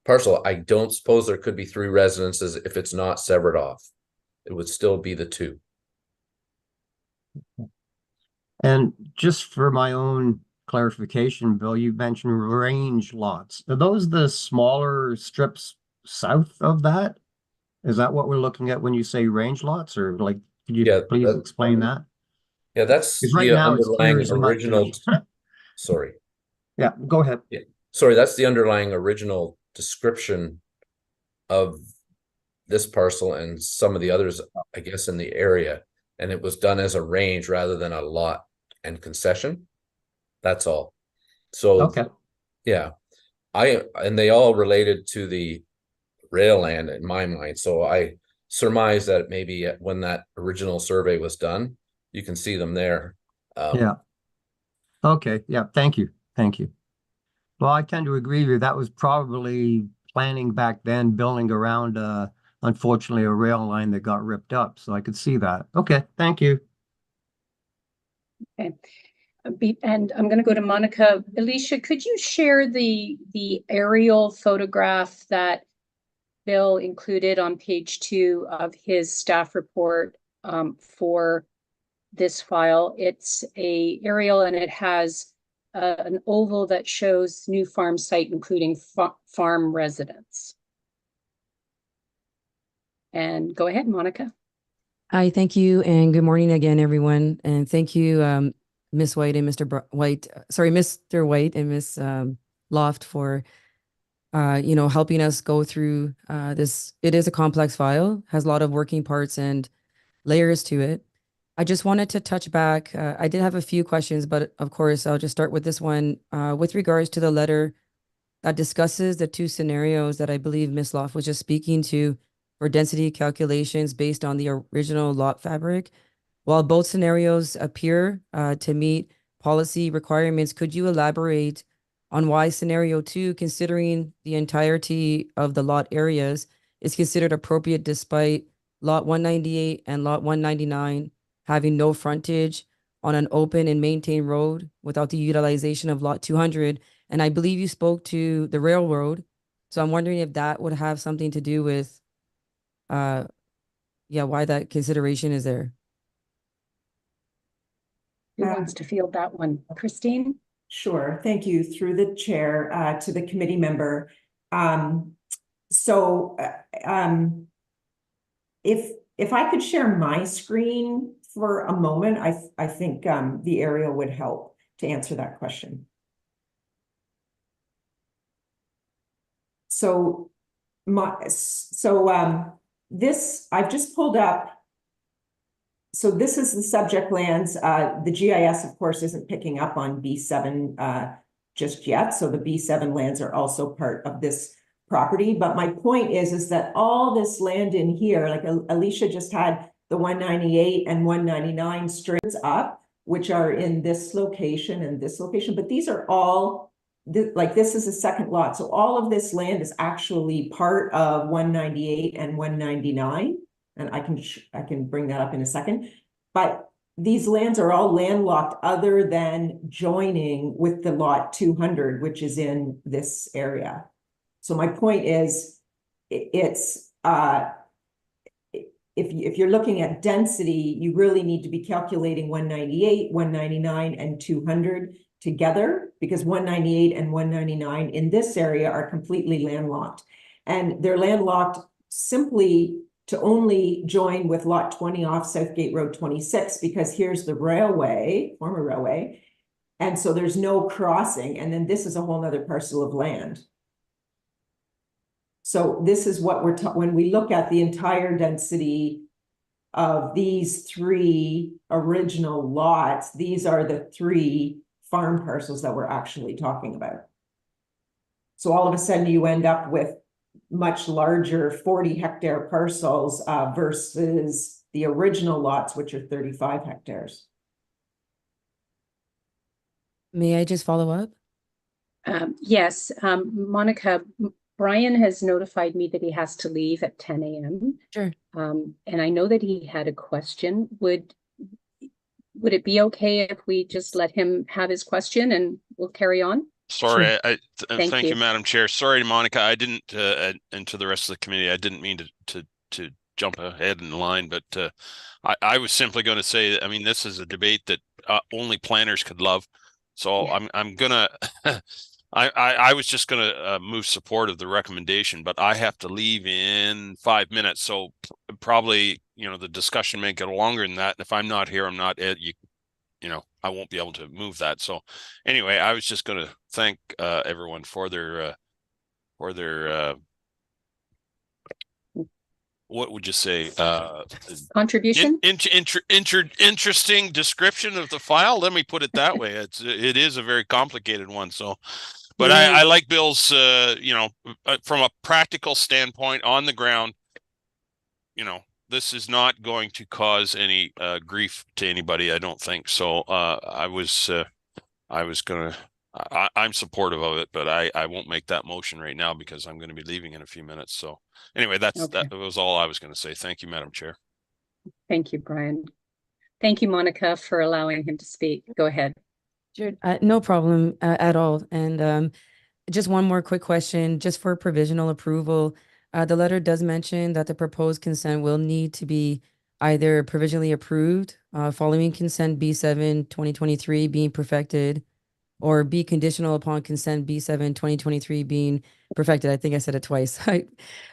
parcel. I don't suppose there could be 3 residences if it's not severed off. It would still be the 2. And just for my own clarification, Bill, you mentioned range lots. Are those the smaller strips south of that? Is that what we're looking at when you say range lots? Or like, could you please explain that? Yeah, that's right the now underlying original. Sorry. Yeah, go ahead. Yeah. Sorry, that's the underlying original description of this parcel and some of the others, I guess, in the area. And it was done as a range rather than a lot and concession. That's all. So, okay. Yeah. And they all related to the rail land in my mind. So I surmise that maybe when that original survey was done, you can see them there. Yeah. Okay. Yeah. Thank you. Thank you. Well, I tend to agree with you. That was probably planning back then, building around, unfortunately, a rail line that got ripped up. So I could see that. Okay. Thank you. Okay. And I'm going to go to Monica. Alicia, could you share the aerial photograph that Bill included on page 2 of his staff report for this file? It's a aerial, and it has an oval that shows new farm site, including farm residents. And go ahead, Monica. Hi, thank you, and good morning again, everyone. And thank you, Ms. White and Mr. White, sorry, Mr. White and Ms. Loft for, helping us go through this. It is a complex file, has a lot of working parts and layers to it. I just wanted to touch back. I did have a few questions, but of course, I'll just start with this one. With regards to the letter that discusses the two scenarios that I believe Ms. Loft was just speaking to for density calculations based on the original lot fabric. While both scenarios appear to meet policy requirements, could you elaborate on why scenario 2, considering the entirety of the lot areas, is considered appropriate despite lot 198 and lot 199 having no frontage on an open and maintained road without the utilization of lot 200? And I believe you spoke to the railroad. So I'm wondering if that would have something to do with why that consideration is there. Who wants to field that one? Christine? Sure. Thank you. Through the chair to the committee member. If I could share my screen for a moment, I think the aerial would help to answer that question. This I've just pulled up. So this is the subject lands. The GIS, of course, isn't picking up on B7 just yet. So the B7 lands are also part of this property. But my point is that all this land in here, like Alicia just had the 198 and 199 strips up, which are in this location and this location. But these are all, this is a second lot. So all of this land is actually part of 198 and 199. And I can bring that up in a second. But these lands are all landlocked other than joining with the lot 200, which is in this area. So my point is, it's if you're looking at density, you really need to be calculating 198, 199, and 200 together, because 198 and 199 in this area are completely landlocked. And they're landlocked simply to only join with lot 20 off Southgate Road 26, because here's the railway, former railway. And so there's no crossing. And then this is a whole nother parcel of land. So this is what when we look at the entire density of these three original lots, these are the three farm parcels that we're actually talking about. So all of a sudden you end up with much larger 40-hectare parcels versus the original lots, which are 35 hectares. May I just follow up? Yes, Monica, Brian has notified me that he has to leave at 10 a.m. Sure. And I know that he had a question. Would it be okay if we just let him have his question and we'll carry on? Sorry, Sure. Thank you, Madam Chair. Sorry, Monica, I didn't, and to the rest of the committee, I didn't mean to jump ahead in line, but I was simply going to say, I mean, this is a debate that only planners could love. So yeah. I'm gonna, I was just gonna move support of the recommendation, but I have to leave in 5 minutes. So probably, the discussion may get longer than that. And if I'm not here, I'm not I won't be able to move that. So anyway, I was just going to thank everyone for their what would you say? Contribution? Interesting description of the file. Let me put it that way. It is a very complicated one. So, but I like Bill's, from a practical standpoint on the ground, this is not going to cause any grief to anybody, I don't think. So I'm supportive of it, but I won't make that motion right now because I'm going to be leaving in a few minutes. So anyway, that was all I was going to say. Thank you, Madam Chair. Thank you, Brian. Thank you, Monica, for allowing him to speak. Go ahead. Sure, no problem at all. And just one more quick question, just for provisional approval. The letter does mention that the proposed consent will need to be either provisionally approved following consent B7 2023 being perfected or be conditional upon consent B7 2023 being perfected. I think I said it twice.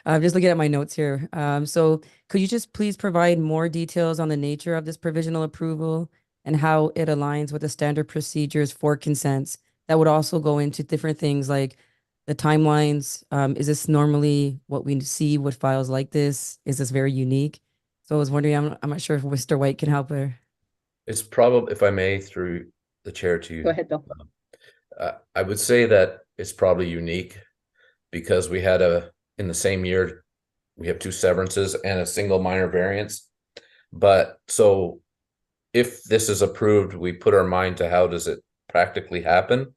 I'm just looking at my notes here. So could you just please provide more details on the nature of this provisional approval and how it aligns with the standard procedures for consents that would also go into different things like the timelines? Is this normally what we see with files like this? Is this very unique? So I was wondering, I'm not sure if Mr. White can help her. It's probably, if I may, through the chair to Go ahead, Bill. I would say that it's probably unique because we had in the same year, we have 2 severances and a single minor variance. But so if this is approved, we put our mind to how does it practically happen,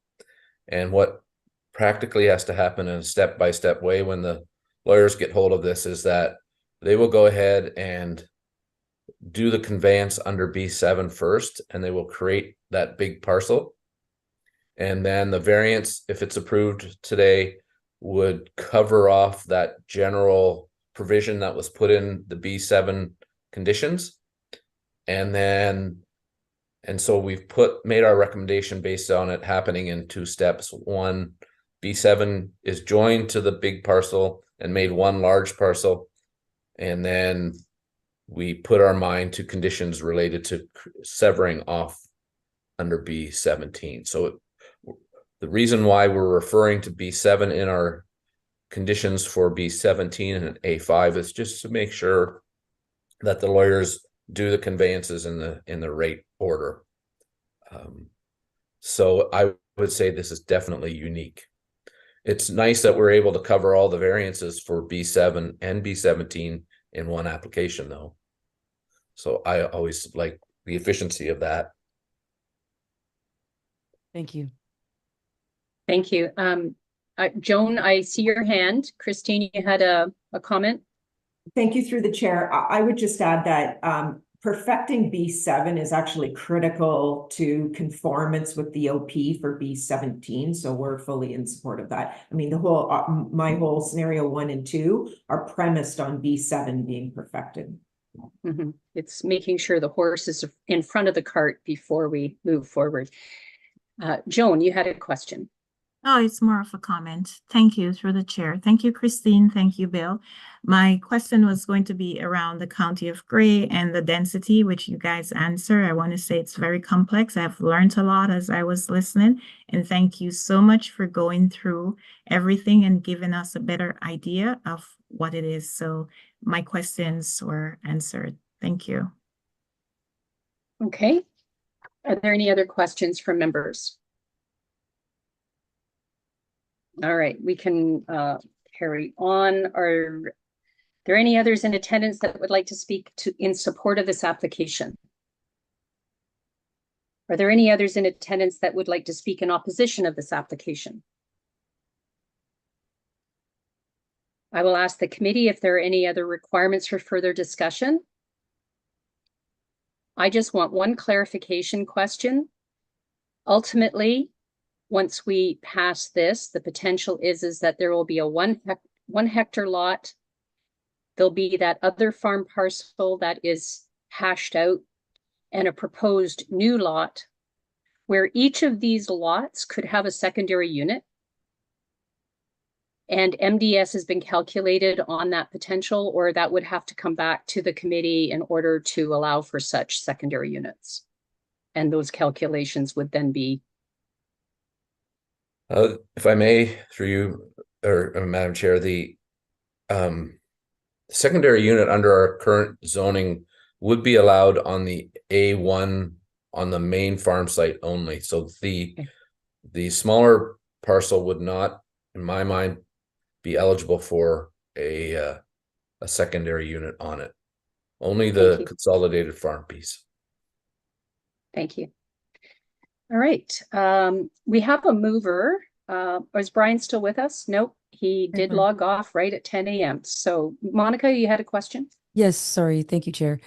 and what practically has to happen in a step-by-step way when the lawyers get hold of this is that they will go ahead and do the conveyance under B7 first, and they will create that big parcel. And then the variance, if it's approved today, would cover off that general provision that was put in the B7 conditions. And so we've made our recommendation based on it happening in 2 steps. One, B7 is joined to the big parcel and made one large parcel. And then we put our mind to conditions related to severing off under B17. So the reason why we're referring to B7 in our conditions for B17 and A5 is just to make sure that the lawyers do the conveyances in the right order. So I would say this is definitely unique. It's nice that we're able to cover all the variances for B7 and B17 in one application, though. So I always like the efficiency of that. Thank you. Thank you. Joan, I see your hand. Christine, you had a comment? Thank you through the chair. I would just add that perfecting B7 is actually critical to conformance with the OP for B17. So we're fully in support of that. I mean, the whole, my whole scenario 1 and 2 are premised on B7 being perfected. Mm-hmm. It's making sure the horse is in front of the cart before we move forward. Joan, you had a question. Oh, it's more of a comment. Thank you through the chair. Thank you, Christine. Thank you, Bill. My question was going to be around the County of Grey and the density, which you guys answer. I want to say it's very complex. I've learned a lot as I was listening, and thank you so much for going through everything and giving us a better idea of what it is. So my questions were answered. Thank you. Okay. Are there any other questions from members? All right, we can carry on. Are there any others in attendance that would like to speak in support of this application? Are there any others in attendance that would like to speak in opposition of this application? I will ask the committee if there are any other requirements for further discussion. I just want one clarification question. Ultimately, once we pass this, the potential is that there will be a 1 hectare lot. There'll be that other farm parcel that is hashed out and a proposed new lot where each of these lots could have a secondary unit. And MDS has been calculated on that potential, or that would have to come back to the committee in order to allow for such secondary units. And those calculations would then be if I may, through you, or Madam Chair, the secondary unit under our current zoning would be allowed on the A1 on the main farm site only. So the smaller parcel would not, in my mind, be eligible for a secondary unit on it. Only the consolidated farm piece. Thank you. All right, we have a mover. Is Brian still with us? Nope, he did log off right at 10 a.m. So Monica, you had a question? Yes, sorry. Thank you, Chair.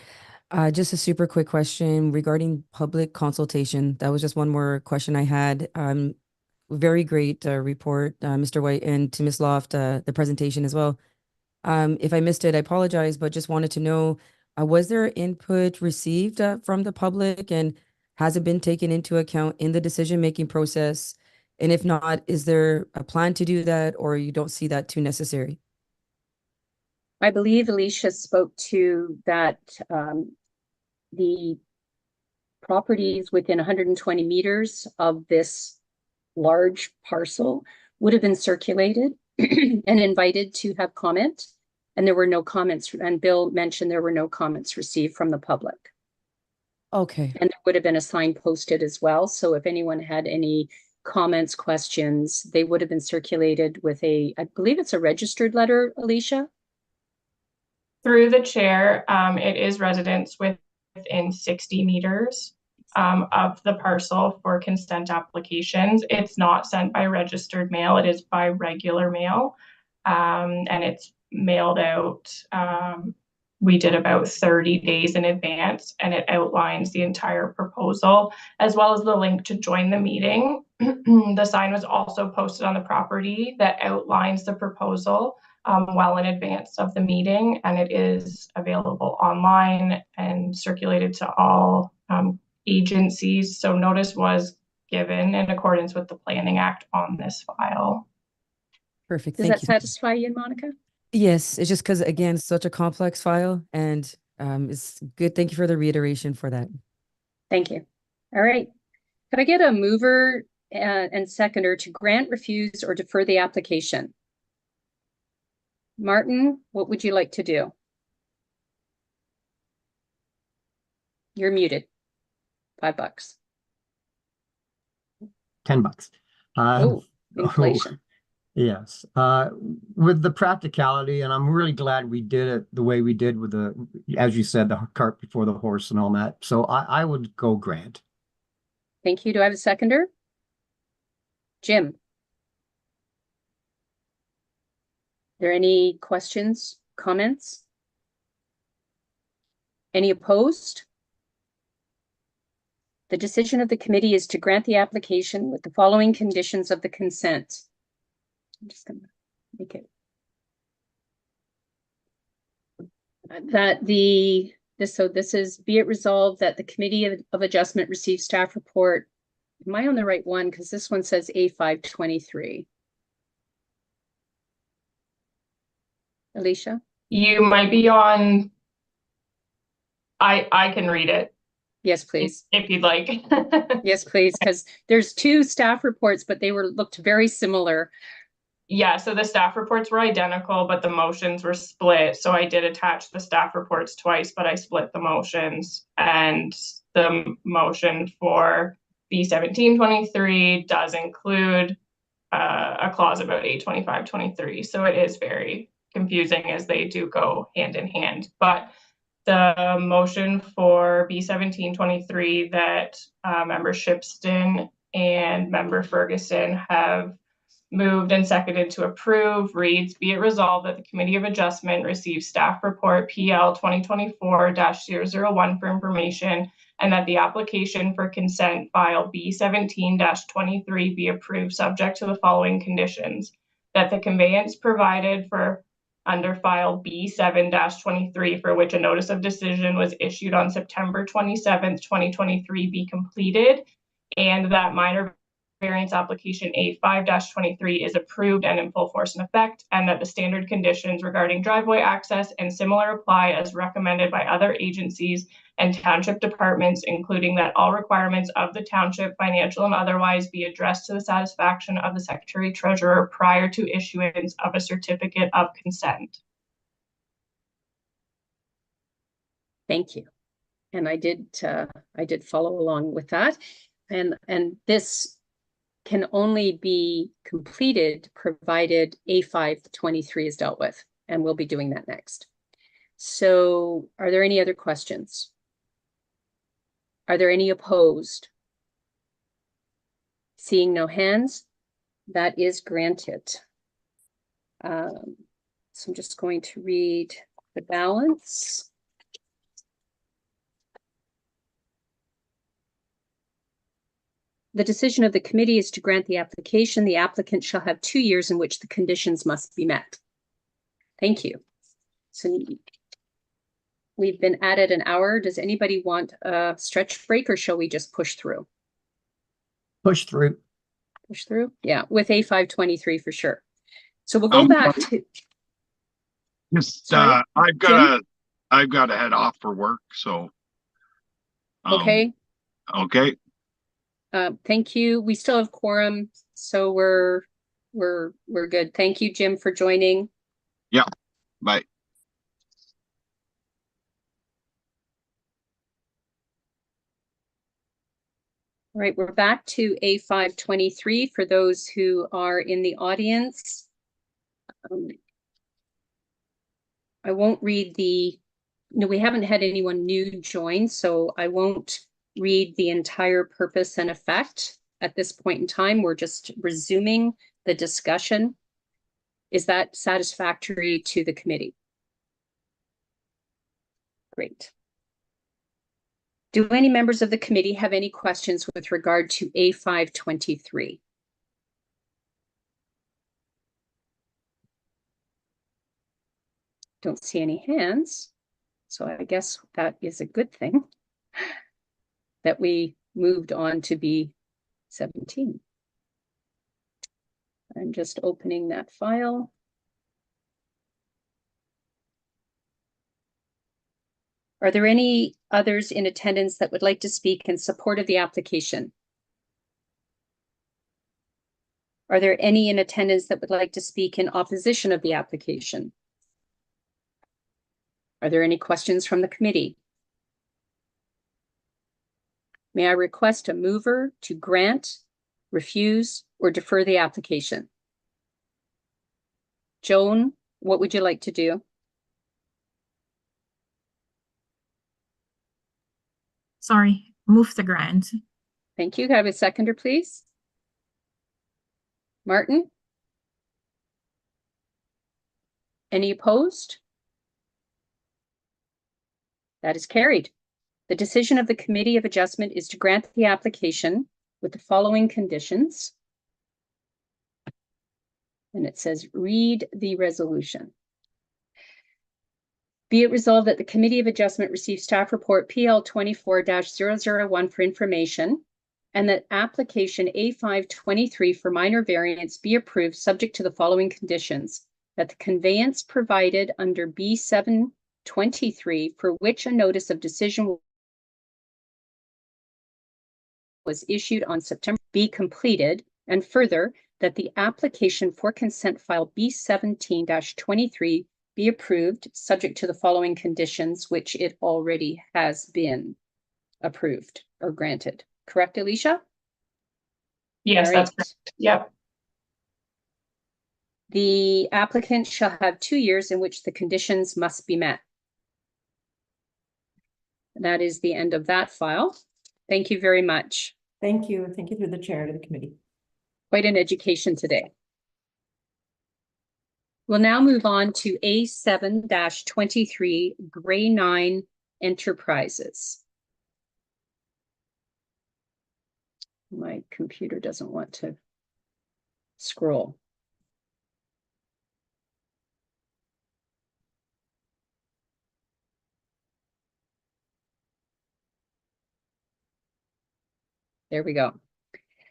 Just a super quick question regarding public consultation. That was just one more question I had. Very great report, Mr. White, and to Ms. Loft, the presentation as well. If I missed it, I apologize, but just wanted to know, was there input received from the public, and Has it been taken into account in the decision-making process? And if not, is there a plan to do that, or you don't see that too necessary? I believe Alicia spoke to that the properties within 120 meters of this large parcel would have been circulated and invited to have comment. And there were no comments, and Bill mentioned there were no comments received from the public. Okay. And there would have been a sign posted as well. So if anyone had any comments, questions, they would have been circulated with I believe it's a registered letter, Alicia? Through the chair, it is residents within 60 meters of the parcel for consent applications. It's not sent by registered mail, it is by regular mail. And it's mailed out, we did about 30 days in advance, and it outlines the entire proposal, as well as the link to join the meeting. The sign was also posted on the property that outlines the proposal well in advance of the meeting, and it is available online and circulated to all agencies. So notice was given in accordance with the Planning Act on this file. Perfect. Does Thank that you. satisfy you, Monica? Yes, it's just because, again, it's such a complex file, and it's good. Thank you for the reiteration for that. Thank you. All right. Could I get a mover and seconder to grant, refuse, or defer the application? Martin, what would you like to do? You're muted. $5. $10. Oh, inflation. Yes, with the practicality, and I'm really glad we did it the way we did with as you said, the cart before the horse and all that. So I would go grant. Thank you. Do I have a seconder? Jim. Are there any questions, comments? Any opposed? The decision of the committee is to grant the application with the following conditions of the consent. I'm just going to make it that this is be it resolved that the Committee of Adjustment receives staff report. Am I on the right one? Because this one says A523. Alicia? You might be on, I can read it. Yes, please. If you'd like. Yes, please, because there's two staff reports, but they looked very similar. Yeah, so the staff reports were identical, but the motions were split. So I did attach the staff reports twice, but I split the motions. And the motion for B1723 does include a clause about A2523. So it is very confusing as they do go hand in hand. But the motion for B1723 that Member Shipston and Member Ferguson have moved and seconded to approve reads, be it resolved that the Committee of Adjustment receives staff report PL 2024-001 for information, and that the application for consent file B17-23 be approved subject to the following conditions: that the conveyance provided for under file B7-23, for which a notice of decision was issued on September 27th, 2023, be completed, and that minor variance application A5-23 is approved and in full force and effect, and that the standard conditions regarding driveway access and similar apply as recommended by other agencies and township departments, including that all requirements of the township, financial and otherwise, be addressed to the satisfaction of the Secretary Treasurer prior to issuance of a certificate of consent. Thank you. And I did follow along with that. And this can only be completed provided A5-23 is dealt with, and we'll be doing that next. So are there any other questions? Are there any opposed? Seeing no hands, that is granted. So I'm just going to read the balance. The decision of the committee is to grant the application. The applicant shall have 2 years in which the conditions must be met. Thank you. So We've been at it an hour. Does anybody want a stretch break or shall we just push through? Push through. Push through? Yeah, with A523 for sure. So we'll go back to. Just, Sorry, I've got to head off for work, so. Okay. Okay, Thank you. We still have quorum, so we're good. Thank you, Jim, for joining. bye. All right, we're back to A523 for those who are in the audience. I won't read no, we haven't had anyone new join, so I won't read the entire purpose and effect at this point in time. We're just resuming the discussion. Is that satisfactory to the committee? Great. Do any members of the committee have any questions with regard to A523? Don't see any hands, so I guess that is a good thing that we moved on to B17. I'm just opening that file. Are there any others in attendance that would like to speak in support of the application? Are there any in attendance that would like to speak in opposition of the application? Are there any questions from the committee? May I request a mover to grant, refuse, or defer the application? Joan, what would you like to do? Sorry, move the grant. Thank you. Can I have a seconder, please? Martin? Any opposed? That is carried. The decision of the Committee of Adjustment is to grant the application with the following conditions. And it says, read the resolution. Be it resolved that the Committee of Adjustment receives staff report PL 24-001 for information, and that application A523 for minor variance be approved subject to the following conditions: that the conveyance provided under B723 for which a notice of decision was issued on September be completed, and further, that the application for consent file B17-23 be approved subject to the following conditions, which it already has been approved or granted. Correct, Alicia? Yes, All that's right. correct. Yep. The applicant shall have 2 years in which the conditions must be met. That is the end of that file. Thank you very much. Thank you. Thank you through the chair to the committee. Quite an education today. We'll now move on to A7-23 Gray 9 Enterprises. My computer doesn't want to scroll. There we go.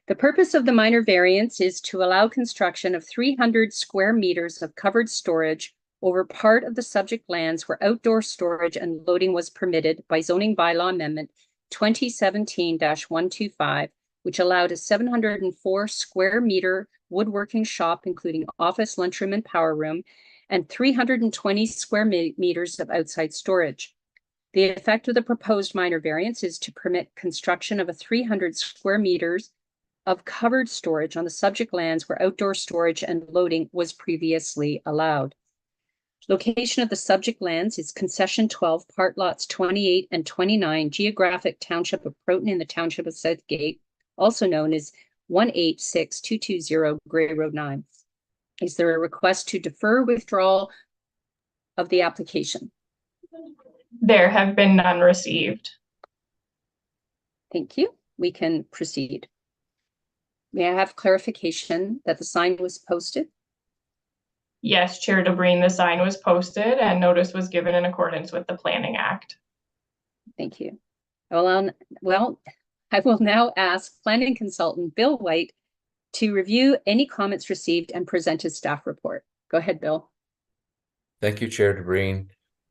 The purpose of the minor variance is to allow construction of 300 square meters of covered storage over part of the subject lands where outdoor storage and loading was permitted by zoning bylaw amendment 2017-125, which allowed a 704 square meter woodworking shop, including office, lunchroom, and power room, and 320 square meters of outside storage. The effect of the proposed minor variance is to permit construction of a 300 square meters of covered storage on the subject lands where outdoor storage and loading was previously allowed. Location of the subject lands is Concession 12, part lots 28 and 29, geographic township of Proton in the township of Southgate, also known as 186220 Gray Road 9. Is there a request to defer withdrawal of the application? There have been none received. Thank you. We can proceed. May I have clarification that the sign was posted? Yes, Chair DeBreen, the sign was posted and notice was given in accordance with the Planning Act. Thank you. Well, I will now ask planning consultant Bill White to review any comments received and present his staff report. Go ahead, Bill. Thank you, Chair DeBreen.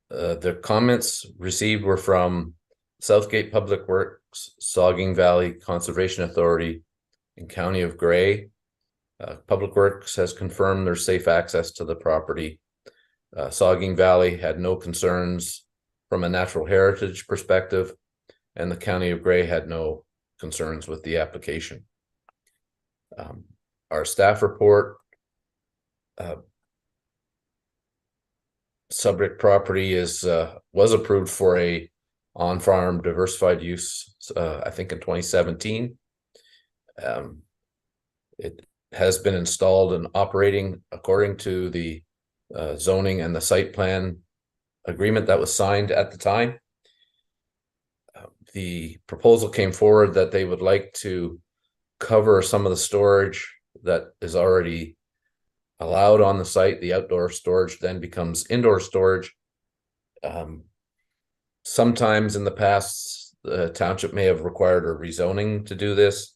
The comments received were from Southgate Public Works, Sauging Valley Conservation Authority, and County of Grey. Public Works has confirmed there's safe access to the property. Sauging Valley had no concerns from a natural heritage perspective, and the County of Grey had no concerns with the application. Our staff report, subject property was approved for a on-farm diversified use, I think in 2017. It has been installed and operating according to the zoning and the site plan agreement that was signed at the time. The proposal came forward that they would like to cover some of the storage that is already allowed on the site. The outdoor storage then becomes indoor storage. Sometimes in the past, the township may have required a rezoning to do this.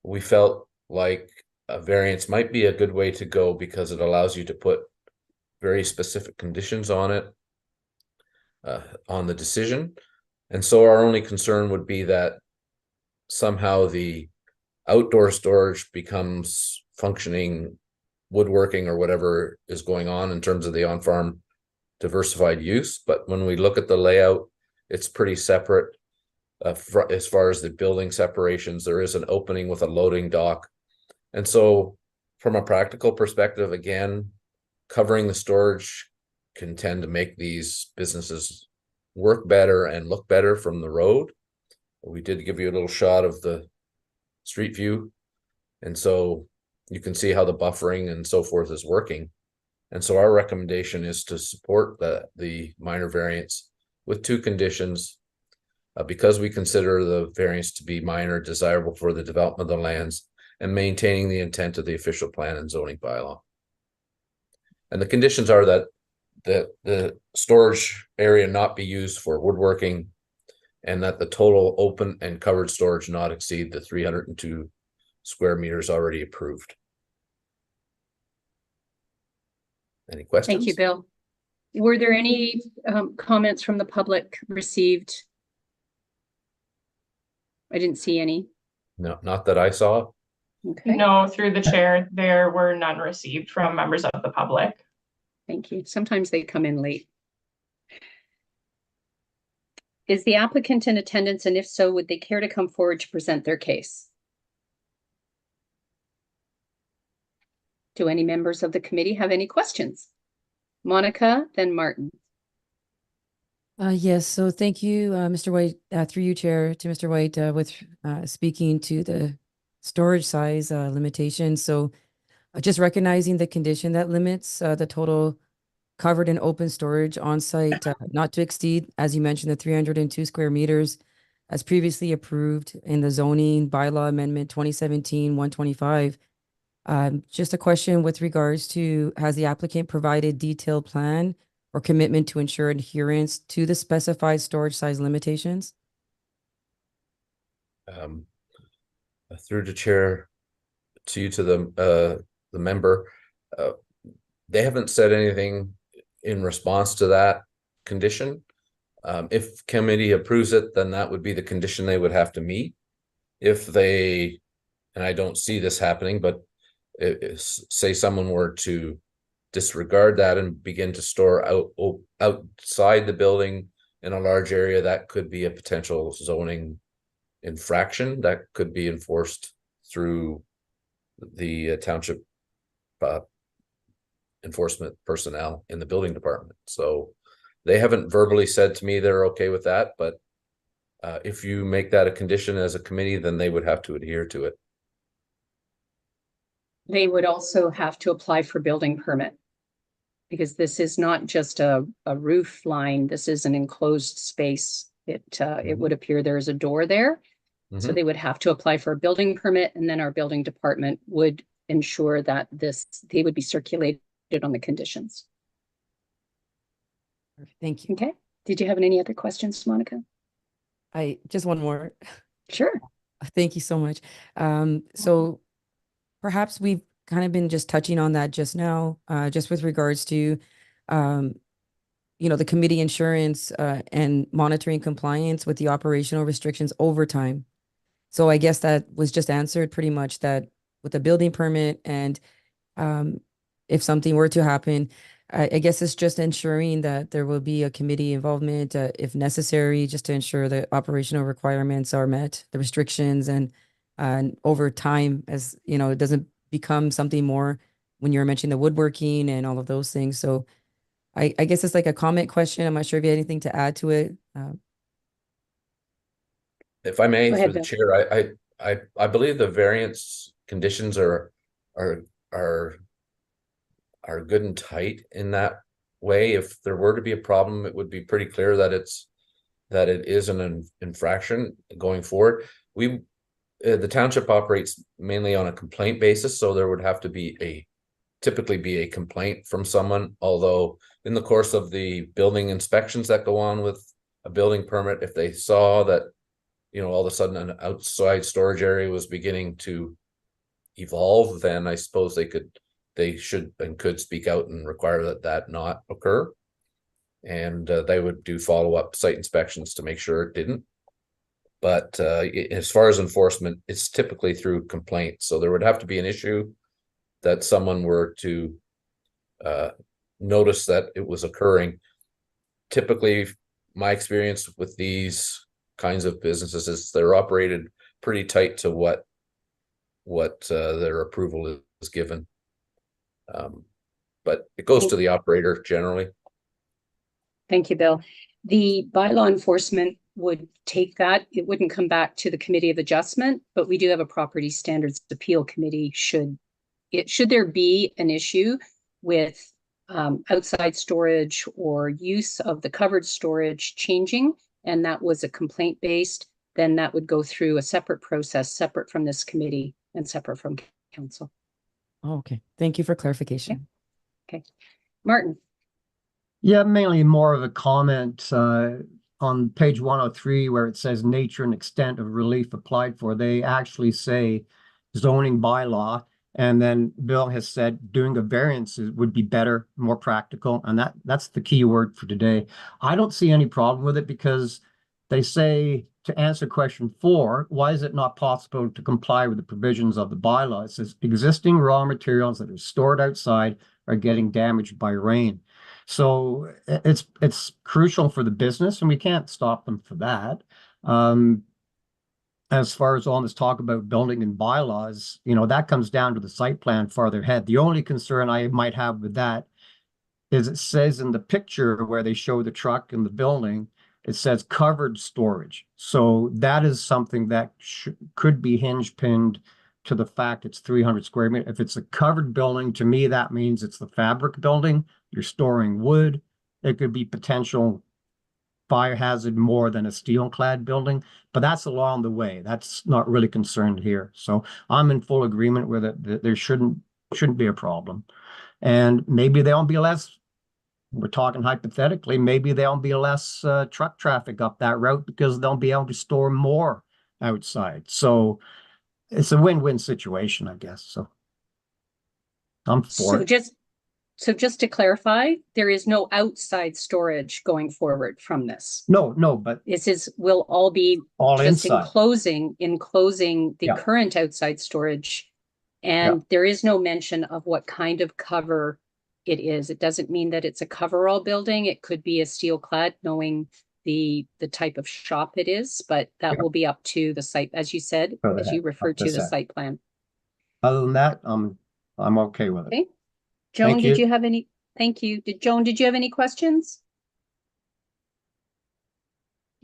We felt like a variance might be a good way to go because it allows you to put very specific conditions on it, on the decision. And so our only concern would be that somehow the outdoor storage becomes functioning woodworking or whatever is going on in terms of the on-farm diversified use. But when we look at the layout, it's pretty separate. As far as the building separations, there is an opening with a loading dock. And so from a practical perspective, again, covering the storage can tend to make these businesses work better and look better from the road. We did give you a little shot of the street view. And so you can see how the buffering and so forth is working. And so our recommendation is to support the minor variance with two conditions. Because we consider the variance to be minor, desirable for the development of the lands, and maintaining the intent of the official plan and zoning bylaw. And the conditions are that the storage area not be used for woodworking, and that the total open and covered storage not exceed the 302 square meters already approved. Any questions? Thank you, Bill. Were there any comments from the public received? I didn't see any. No, not that I saw. Okay. No, through the chair, there were none received from members of the public. Thank you. Sometimes they come in late. Is the applicant in attendance, and if so, would they care to come forward to present their case? Do any members of the committee have any questions? Monica, then Martin. Yes, so thank you, Mr. White, through you, Chair, to Mr. White, with speaking to the storage size limitation. So just recognizing the condition that limits the total covered and open storage on site not to exceed, as you mentioned, the 302 square meters as previously approved in the zoning bylaw amendment 2017-125. Just a question with regards to, has the applicant provided detailed plan or commitment to ensure adherence to the specified storage size limitations? Through the chair to you, to the member, they haven't said anything in response to that condition. If committee approves it, then that would be the condition they would have to meet. If they, and I don't see this happening, but say someone were to disregard that and begin to store outside the building in a large area, that could be a potential zoning infraction that could be enforced through the township enforcement personnel in the building department. So they haven't verbally said to me they're okay with that, but if you make that a condition as a committee, then they would have to adhere to it. They would also have to apply for building permit, because this is not just a roof line. This is an enclosed space. It would appear there is a door there. So they would have to apply for a building permit, and then our building department would ensure that they would be circulating on the conditions. Thank you. Okay. Did you have any other questions, Monica? I just one more. Sure. Thank you so much. So perhaps we've kind of been just touching on that just now, just with regards to, the committee insurance and monitoring compliance with the operational restrictions over time. So I guess that was just answered pretty much, that with a building permit, and if something were to happen, I guess it's just ensuring that there will be a committee involvement if necessary, just to ensure the operational requirements are met, the restrictions, and over time, as you know, it doesn't become something more when you're mentioning the woodworking and all of those things. So I guess it's like a comment question. I'm not sure if you had anything to add to it. If I may, Go ahead, through the Bill. chair, I believe the variance conditions are good and tight in that way. If there were to be a problem, it would be pretty clear that it is an infraction going forward. The township operates mainly on a complaint basis, so there would have to typically be a complaint from someone. Although in the course of the building inspections that go on with a building permit, if they saw that, all of a sudden an outside storage area was beginning to evolve, then I suppose they should and could speak out and require that not occur. And they would do follow-up site inspections to make sure it didn't. But as far as enforcement, it's typically through complaints. So there would have to be an issue that someone were to notice that it was occurring. Typically, my experience with these kinds of businesses is they're operated pretty tight to what their approval is given. But it goes to the operator generally. Thank you, Bill. The bylaw enforcement would take that. It wouldn't come back to the Committee of Adjustment, but we do have a Property Standards Appeal Committee should there be an issue with outside storage or use of the covered storage changing, and that was a complaint based, then that would go through a separate process, separate from this committee and separate from council. Oh, okay. Thank you for clarification. Okay. Martin. Yeah, mainly more of a comment on page 103 where it says nature and extent of relief applied for. They actually say zoning bylaw, and then Bill has said doing a variance would be better, more practical, and that's the key word for today. I don't see any problem with it because they say, to answer question 4, why is it not possible to comply with the provisions of the bylaw? It says existing raw materials that are stored outside are getting damaged by rain. So it's crucial for the business, and we can't stop them for that. As far as all this talk about building and bylaws, that comes down to the site plan farther ahead. The only concern I might have with that is it says in the picture where they show the truck and the building, it says covered storage. So that is something that could be hinge pinned to the fact it's 300 square meters. If it's a covered building, to me, that means it's the fabric building. You're storing wood. It could be potential fire hazard more than a steel clad building, but that's along the way. That's not really concerned here. So I'm in full agreement with it that there shouldn't be a problem. And maybe there'll be less, we're talking hypothetically, maybe there'll be less truck traffic up that route because they'll be able to store more outside. So it's a win-win situation, I guess. So I'm for it. So just to clarify, there is no outside storage going forward from this. No, but this will all be all just inside. enclosing the Yeah. current outside storage. And there is no mention of what kind of cover it is. It doesn't mean that it's a coverall building. It could be a steel clad, knowing the type of shop it is, but that will be up to the site, as you said, as you referred to the site plan. Other than that, I'm okay with it. Okay. Joan, Thank did you. you have any? Thank you. Joan, did you have any questions?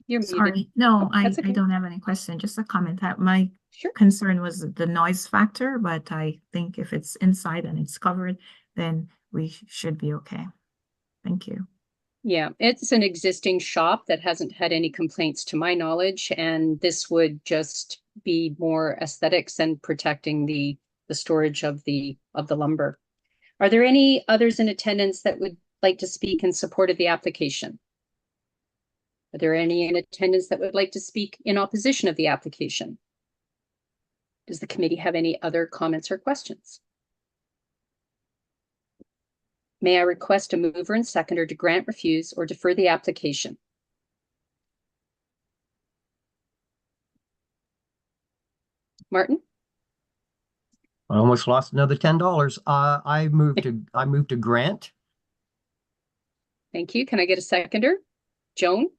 You're muted. Sorry, no, I That's okay. don't have any question, just a comment that my Sure. concern was the noise factor, but I think if it's inside and it's covered, then we should be okay. Thank you. Yeah, it's an existing shop that hasn't had any complaints to my knowledge, and this would just be more aesthetics and protecting the storage of the lumber. Are there any others in attendance that would like to speak in support of the application? Are there any in attendance that would like to speak in opposition of the application? Does the committee have any other comments or questions? May I request a mover and seconder to grant, refuse, or defer the application? Martin? I almost lost another $10. I moved to grant. Thank you. Can I get a seconder? Joan?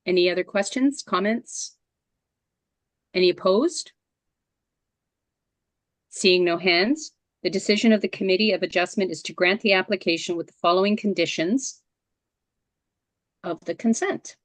Any other questions, comments? Any opposed? Seeing no hands, the decision of the Committee of Adjustment is to grant the application with the following conditions of the consent.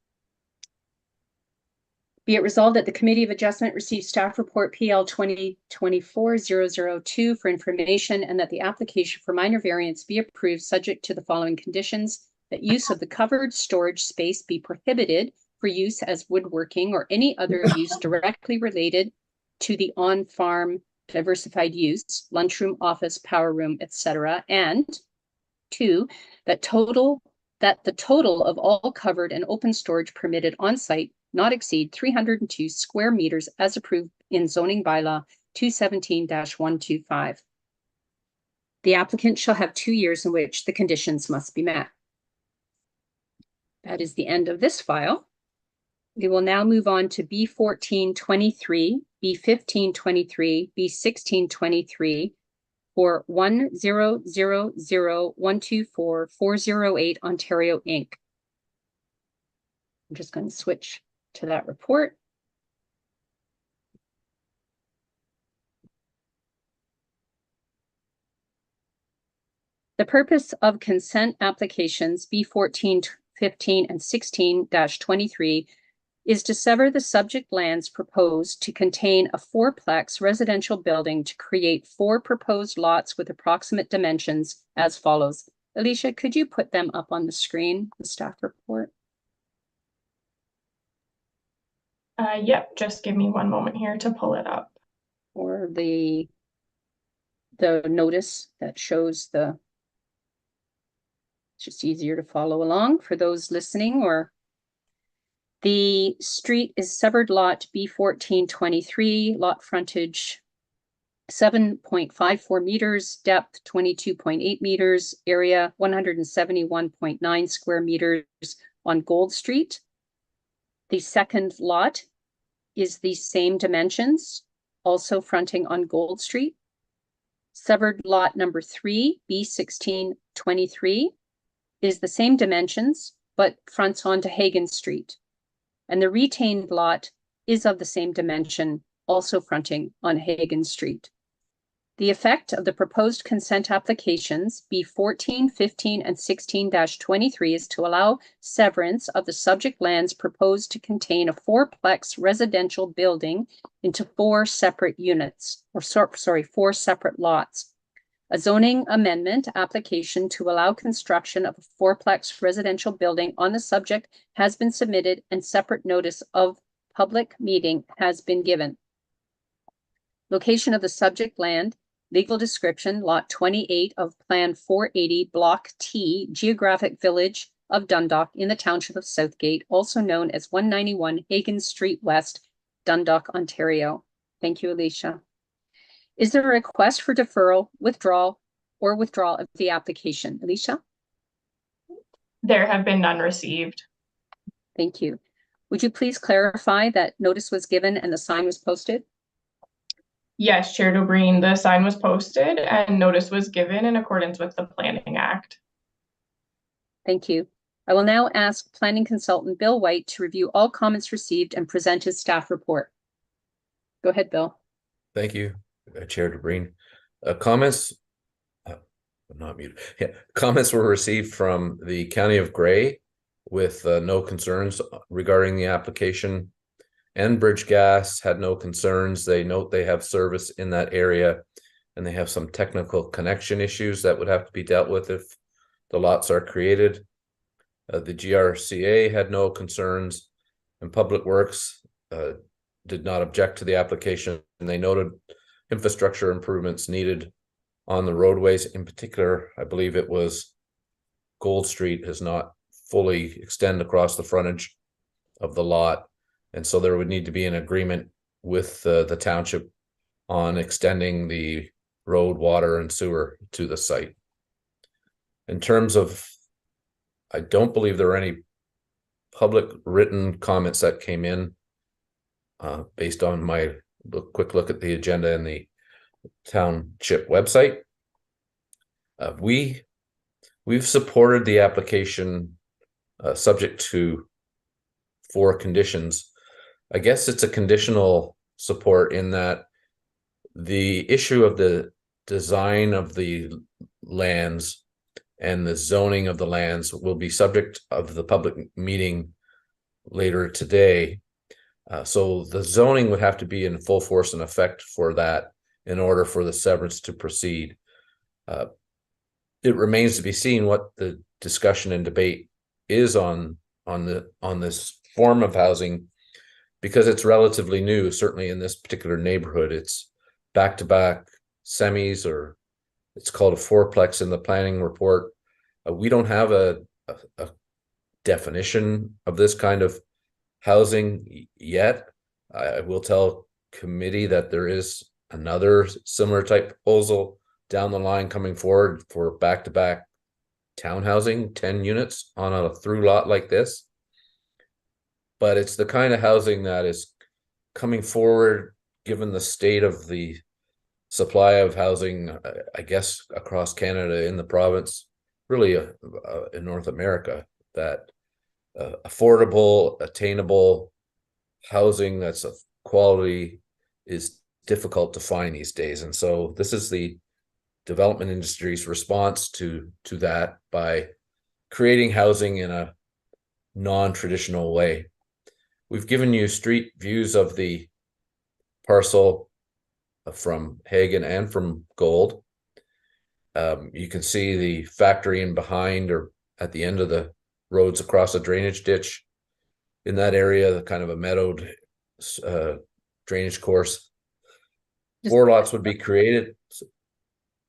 Be it resolved that the Committee of Adjustment receives staff report PL 2024-002 for information, and that the application for minor variance be approved subject to the following conditions: that use of the covered storage space be prohibited for use as woodworking or any other use directly related to the on-farm diversified use, lunchroom, office, power room, etc. And 2, that the total of all covered and open storage permitted on site not exceed 302 square meters as approved in zoning bylaw 217-125. The applicant shall have 2 years in which the conditions must be met. That is the end of this file. We will now move on to B1423, B1523, B1623 for 1000124-408 Ontario Inc. I'm just going to switch to that report. The purpose of consent applications B14, 15, and 16-23 is to sever the subject lands proposed to contain a fourplex residential building to create 4 proposed lots with approximate dimensions as follows. Alicia, could you put them up on the screen, the staff report? Yep, just give me one moment here to pull it up. Or the notice that shows the, it's just easier to follow along for those listening. Or the street is severed lot B1423, lot frontage 7.54 meters, depth 22.8 meters, area 171.9 square meters on Gold Street. The second lot is the same dimensions, also fronting on Gold Street. Severed lot number 3, B1623, is the same dimensions, but fronts onto Hagan Street. And the retained lot is of the same dimension, also fronting on Hagan Street. The effect of the proposed consent applications, B14, 15, and 16-23, is to allow severance of the subject lands proposed to contain a fourplex residential building into 4 separate units, or 4 separate lots. A zoning amendment application to allow construction of a fourplex residential building on the subject has been submitted, and separate notice of public meeting has been given. Location of the subject land. Legal description, lot 28 of Plan 480, Block T, Geographic Village of Dundalk in the Township of Southgate, also known as 191 Hagan Street West, Dundalk, Ontario. Thank you, Alicia. Is there a request for deferral, withdrawal of the application? Alicia? There have been none received. Thank you. Would you please clarify that notice was given and the sign was posted? Yes, Chair Dobreen, the sign was posted and notice was given in accordance with the Planning Act. Thank you. I will now ask Planning Consultant Bill White to review all comments received and present his staff report. Go ahead, Bill. Thank you, Chair Dobreen. Comments, not muted. Yeah, comments were received from the County of Grey with no concerns regarding the application. Enbridge Gas had no concerns. They note they have service in that area and they have some technical connection issues that would have to be dealt with if the lots are created. The GRCA had no concerns, and Public Works did not object to the application. And they noted infrastructure improvements needed on the roadways. In particular, I believe it was Gold Street has not fully extend across the frontage of the lot. And so there would need to be an agreement with the township on extending the road, water, and sewer to the site. In terms of, I don't believe there are any public written comments that came in based on my quick look at the agenda and the township website. We've supported the application subject to 4 conditions. I guess it's a conditional support in that the issue of the design of the lands and the zoning of the lands will be subject of the public meeting later today. So the zoning would have to be in full force and effect for that in order for the severance to proceed. It remains to be seen what the discussion and debate is on this form of housing, because it's relatively new. Certainly in this particular neighborhood, it's back-to-back semis, or it's called a fourplex in the planning report. We don't have a definition of this kind of housing yet. I will tell committee that there is another similar type proposal down the line coming forward for back-to-back townhousing, 10 units on a through lot like this. But it's the kind of housing that is coming forward given the state of the supply of housing, I guess, across Canada, in the province, really in North America, that affordable, attainable housing that's of quality is difficult to find these days. And so this is the development industry's response to that by creating housing in a non-traditional way. We've given you street views of the parcel from Hagen and from Gold. You can see the factory in behind or at the end of the roads across a drainage ditch. In that area, the kind of a meadowed drainage course. 4 lots would be created.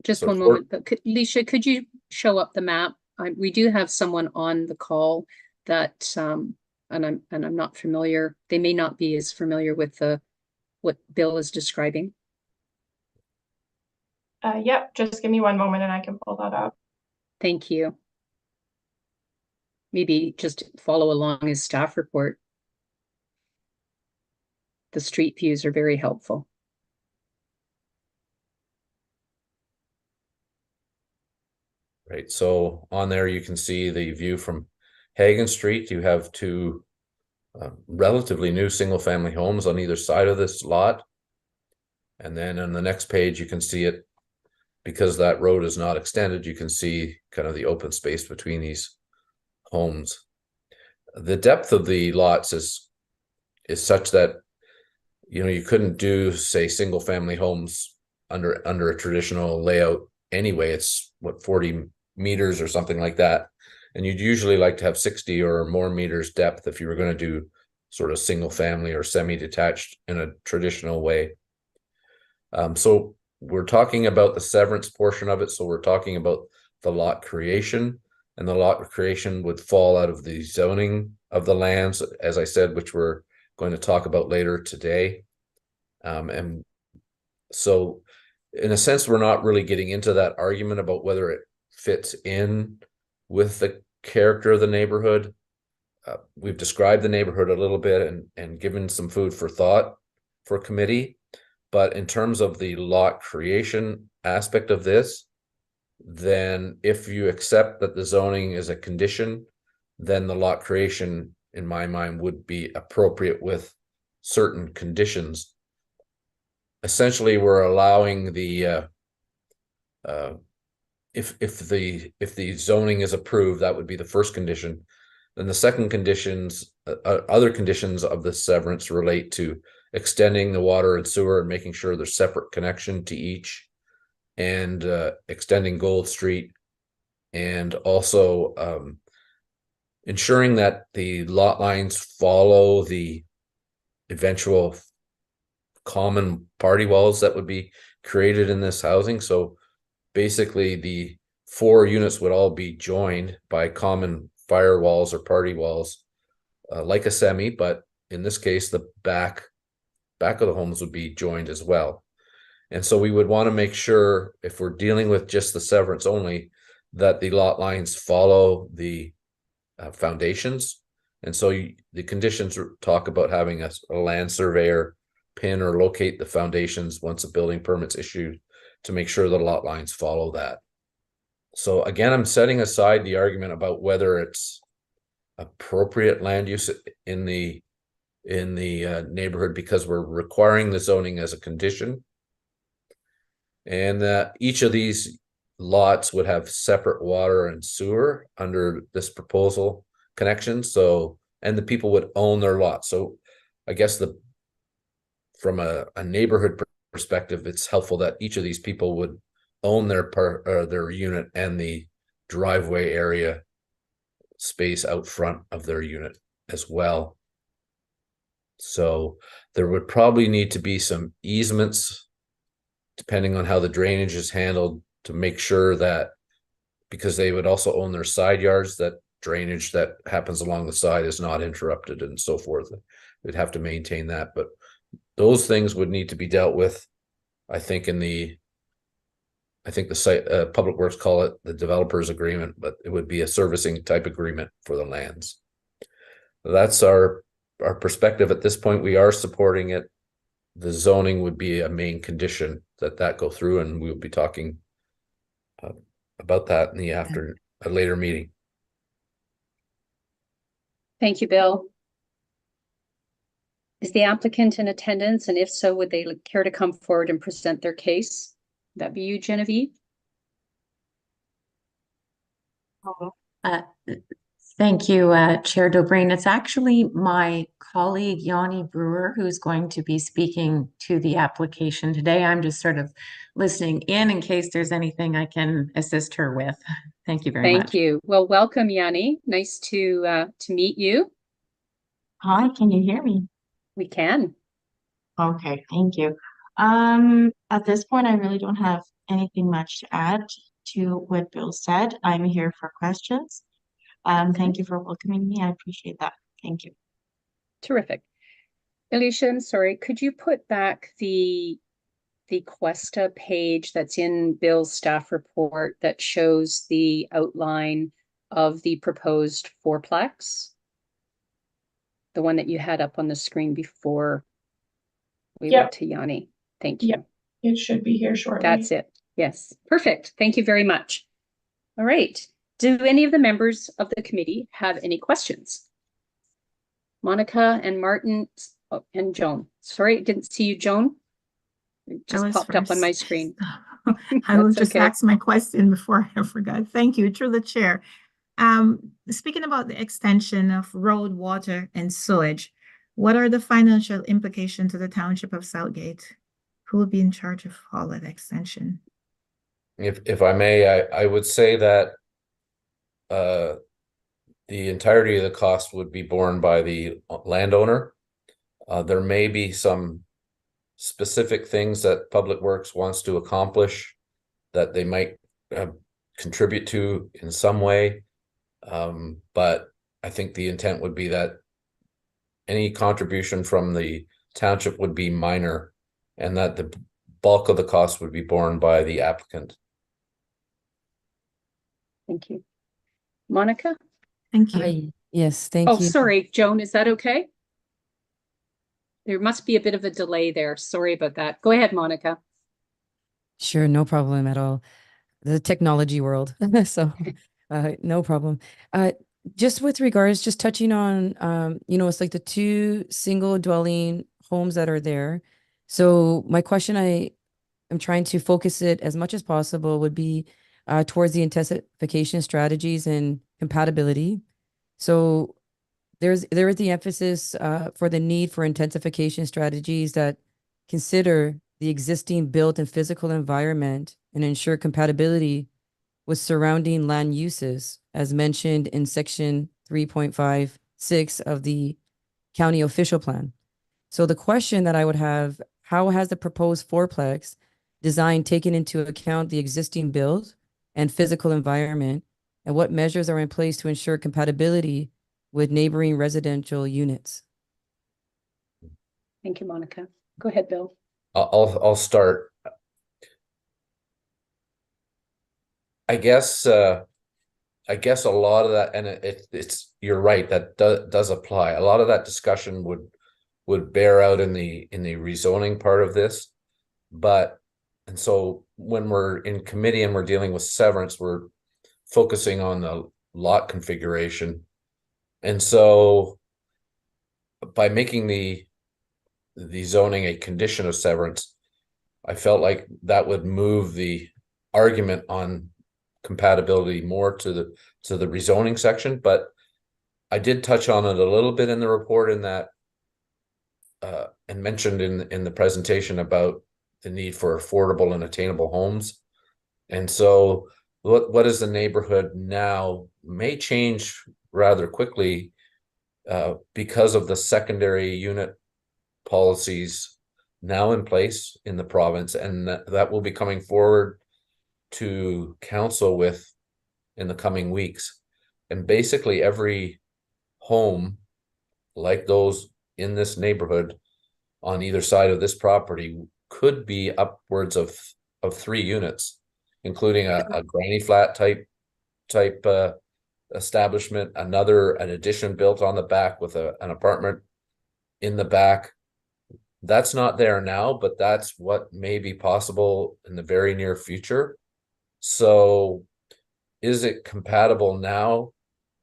Just So one 4 moment, but Alicia, could you show up the map? We do have someone on the call that, and I'm not familiar. They may not be as familiar with what Bill is describing. Yep, just give me one moment and I can pull that up. Thank you. Maybe just follow along his staff report. The street views are very helpful. Right, so on there you can see the view from Hagen Street. You have 2 relatively new single-family homes on either side of this lot. And then on the next page, you can see it, because that road is not extended, you can see kind of the open space between these homes. The depth of the lots is such that, you know, you couldn't do, say, single-family homes under a traditional layout anyway. It's what, 40 meters or something like that, and you'd usually like to have 60 or more meters depth if you were going to do sort of single family or semi-detached in a traditional way. So we're talking about the severance portion of it. So we're talking about the lot creation, and the lot creation would fall out of the zoning of the lands, as I said, which we're going to talk about later today. And so in a sense, we're not really getting into that argument about whether it fits in with the character of the neighborhood. We've described the neighborhood a little bit and given some food for thought for committee. But in terms of the lot creation aspect of this, then if you accept that the zoning is a condition, then the lot creation, in my mind, would be appropriate with certain conditions. Essentially, we're allowing the if the zoning is approved, that would be the first condition. Then the second conditions, other conditions of the severance relate to extending the water and sewer and making sure there's separate connection to each, and extending Gold Street, and also ensuring that the lot lines follow the eventual common party walls that would be created in this housing. So basically the 4 units would all be joined by common firewalls or party walls, like a semi, but in this case, the back of the homes would be joined as well. And so we would want to make sure, if we're dealing with just the severance only, that the lot lines follow the foundations. And so the conditions talk about having a land surveyor pin or locate the foundations once a building permit's issued to make sure the lot lines follow that. So again, I'm setting aside the argument about whether it's appropriate land use in the neighborhood, because we're requiring the zoning as a condition. And that each of these lots would have separate water and sewer under this proposal connection. So, and the people would own their lot. So I guess from a neighborhood perspective, it's helpful that each of these people would own their unit and the driveway area space out front of their unit as well. So there would probably need to be some easements, depending on how the drainage is handled, to make sure that, because they would also own their side yards, that drainage that happens along the side is not interrupted and so forth. We'd have to maintain that, but those things would need to be dealt with, I think, the site Public Works call it the developer's agreement, but it would be a servicing type agreement for the lands. That's our perspective at this point. We are supporting it. The zoning would be a main condition that go through, and we'll be talking about that in a later meeting. Thank you, Bill. Is the applicant in attendance? And if so, would they care to come forward and present their case? Would that be you, Genevieve? Thank you, Chair Dobrain. It's actually my colleague, Yanni Brewer, who's going to be speaking to the application today. I'm just sort of listening in case there's anything I can assist her with. Thank you very much. Thank you. Well, welcome, Yanni. Nice to meet you. Hi, can you hear me? We can. Okay, thank you. At this point, I really don't have anything much to add to what Bill said. I'm here for questions. Thank you for welcoming me. I appreciate that. Thank you. Terrific. Alicia, I'm sorry, could you put back the Questa page that's in Bill's staff report that shows the outline of the proposed fourplex? The one that you had up on the screen before we went to Yanni. Thank you. Yep. It should be here shortly. That's it. Yes. Perfect. Thank you very much. All right. Do any of the members of the committee have any questions? Monica and Martin and Joan. Sorry, I didn't see you, Joan. It just popped up on my screen. I will just ask my question before I forgot. Thank you, through the chair. Speaking about the extension of road, water, and sewage, what are the financial implications to the township of Southgate? Who will be in charge of all that extension? If I may, I would say that the entirety of the cost would be borne by the landowner. There may be some specific things that Public Works wants to accomplish that they might contribute to in some way. But I think the intent would be that any contribution from the township would be minor, and that the bulk of the cost would be borne by the applicant. Thank you. Monica? Thank you. Yes, thank you. Oh, sorry, Joan, is that okay? There must be a bit of a delay there. Sorry about that. Go ahead, Monica. Sure, no problem at all. The technology world. So no problem. Just with regards, just touching on, it's like the 2 single dwelling homes that are there. So my question, I am trying to focus it as much as possible, would be towards the intensification strategies and compatibility. So there is the emphasis for the need for intensification strategies that consider the existing built and physical environment and ensure compatibility with surrounding land uses, as mentioned in section 3.56 of the county official plan. So the question that I would have, how has the proposed fourplex design taking into account the existing build and physical environment? And what measures are in place to ensure compatibility with neighboring residential units? Thank you, Monica. Go ahead, Bill. I'll start. I guess a lot of that, and it's you're right, that does apply. A lot of that discussion would bear out in the rezoning part of this, and so when we're in committee and we're dealing with severance, we're focusing on the lot configuration, and so by making the zoning a condition of severance, I felt like that would move the argument on compatibility more to the rezoning section. But I did touch on it a little bit in the report, in that and mentioned in the presentation about the need for affordable and attainable homes. And so what is the neighborhood now may change rather quickly because of the secondary unit policies now in place in the province, and that will be coming forward to council with in the coming weeks. And basically every home like those in this neighborhood on either side of this property could be upwards of 3 units, including a granny flat type establishment, an addition built on the back with an apartment in the back. That's not there now, but that's what may be possible in the very near future. So is it compatible now?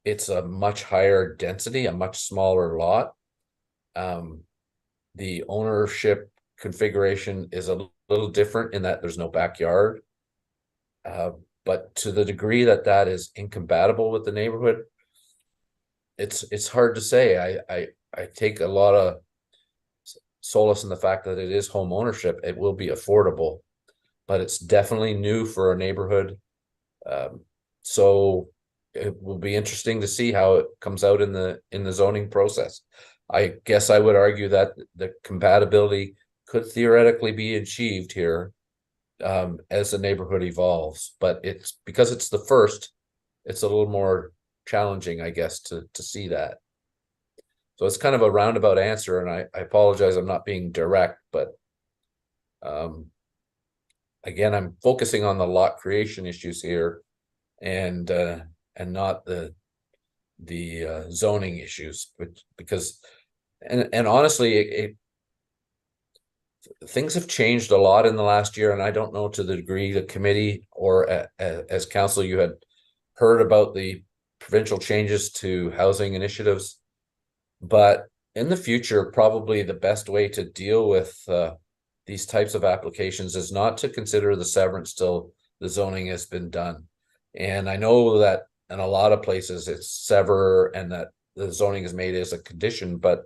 It's a much higher density, a much smaller lot. The ownership configuration is a little different in that there's no backyard. But to the degree that that is incompatible with the neighborhood, it's hard to say. I take a lot of solace in the fact that it is home ownership. It will be affordable, but it's definitely new for a neighborhood. So it will be interesting to see how it comes out in the zoning process. I guess I would argue that the compatibility could theoretically be achieved here as the neighborhood evolves, but it's because it's the first, it's a little more challenging, I guess, to see that. So it's kind of a roundabout answer, and I apologize, I'm not being direct, but again, I'm focusing on the lot creation issues here, and not the zoning issues, because honestly, things have changed a lot in the last year, and I don't know to the degree the committee or as council you had heard about the provincial changes to housing initiatives, but in the future, probably the best way to deal with these types of applications is not to consider the severance till the zoning has been done. And I know that in a lot of places it's sever and that the zoning is made as a condition, but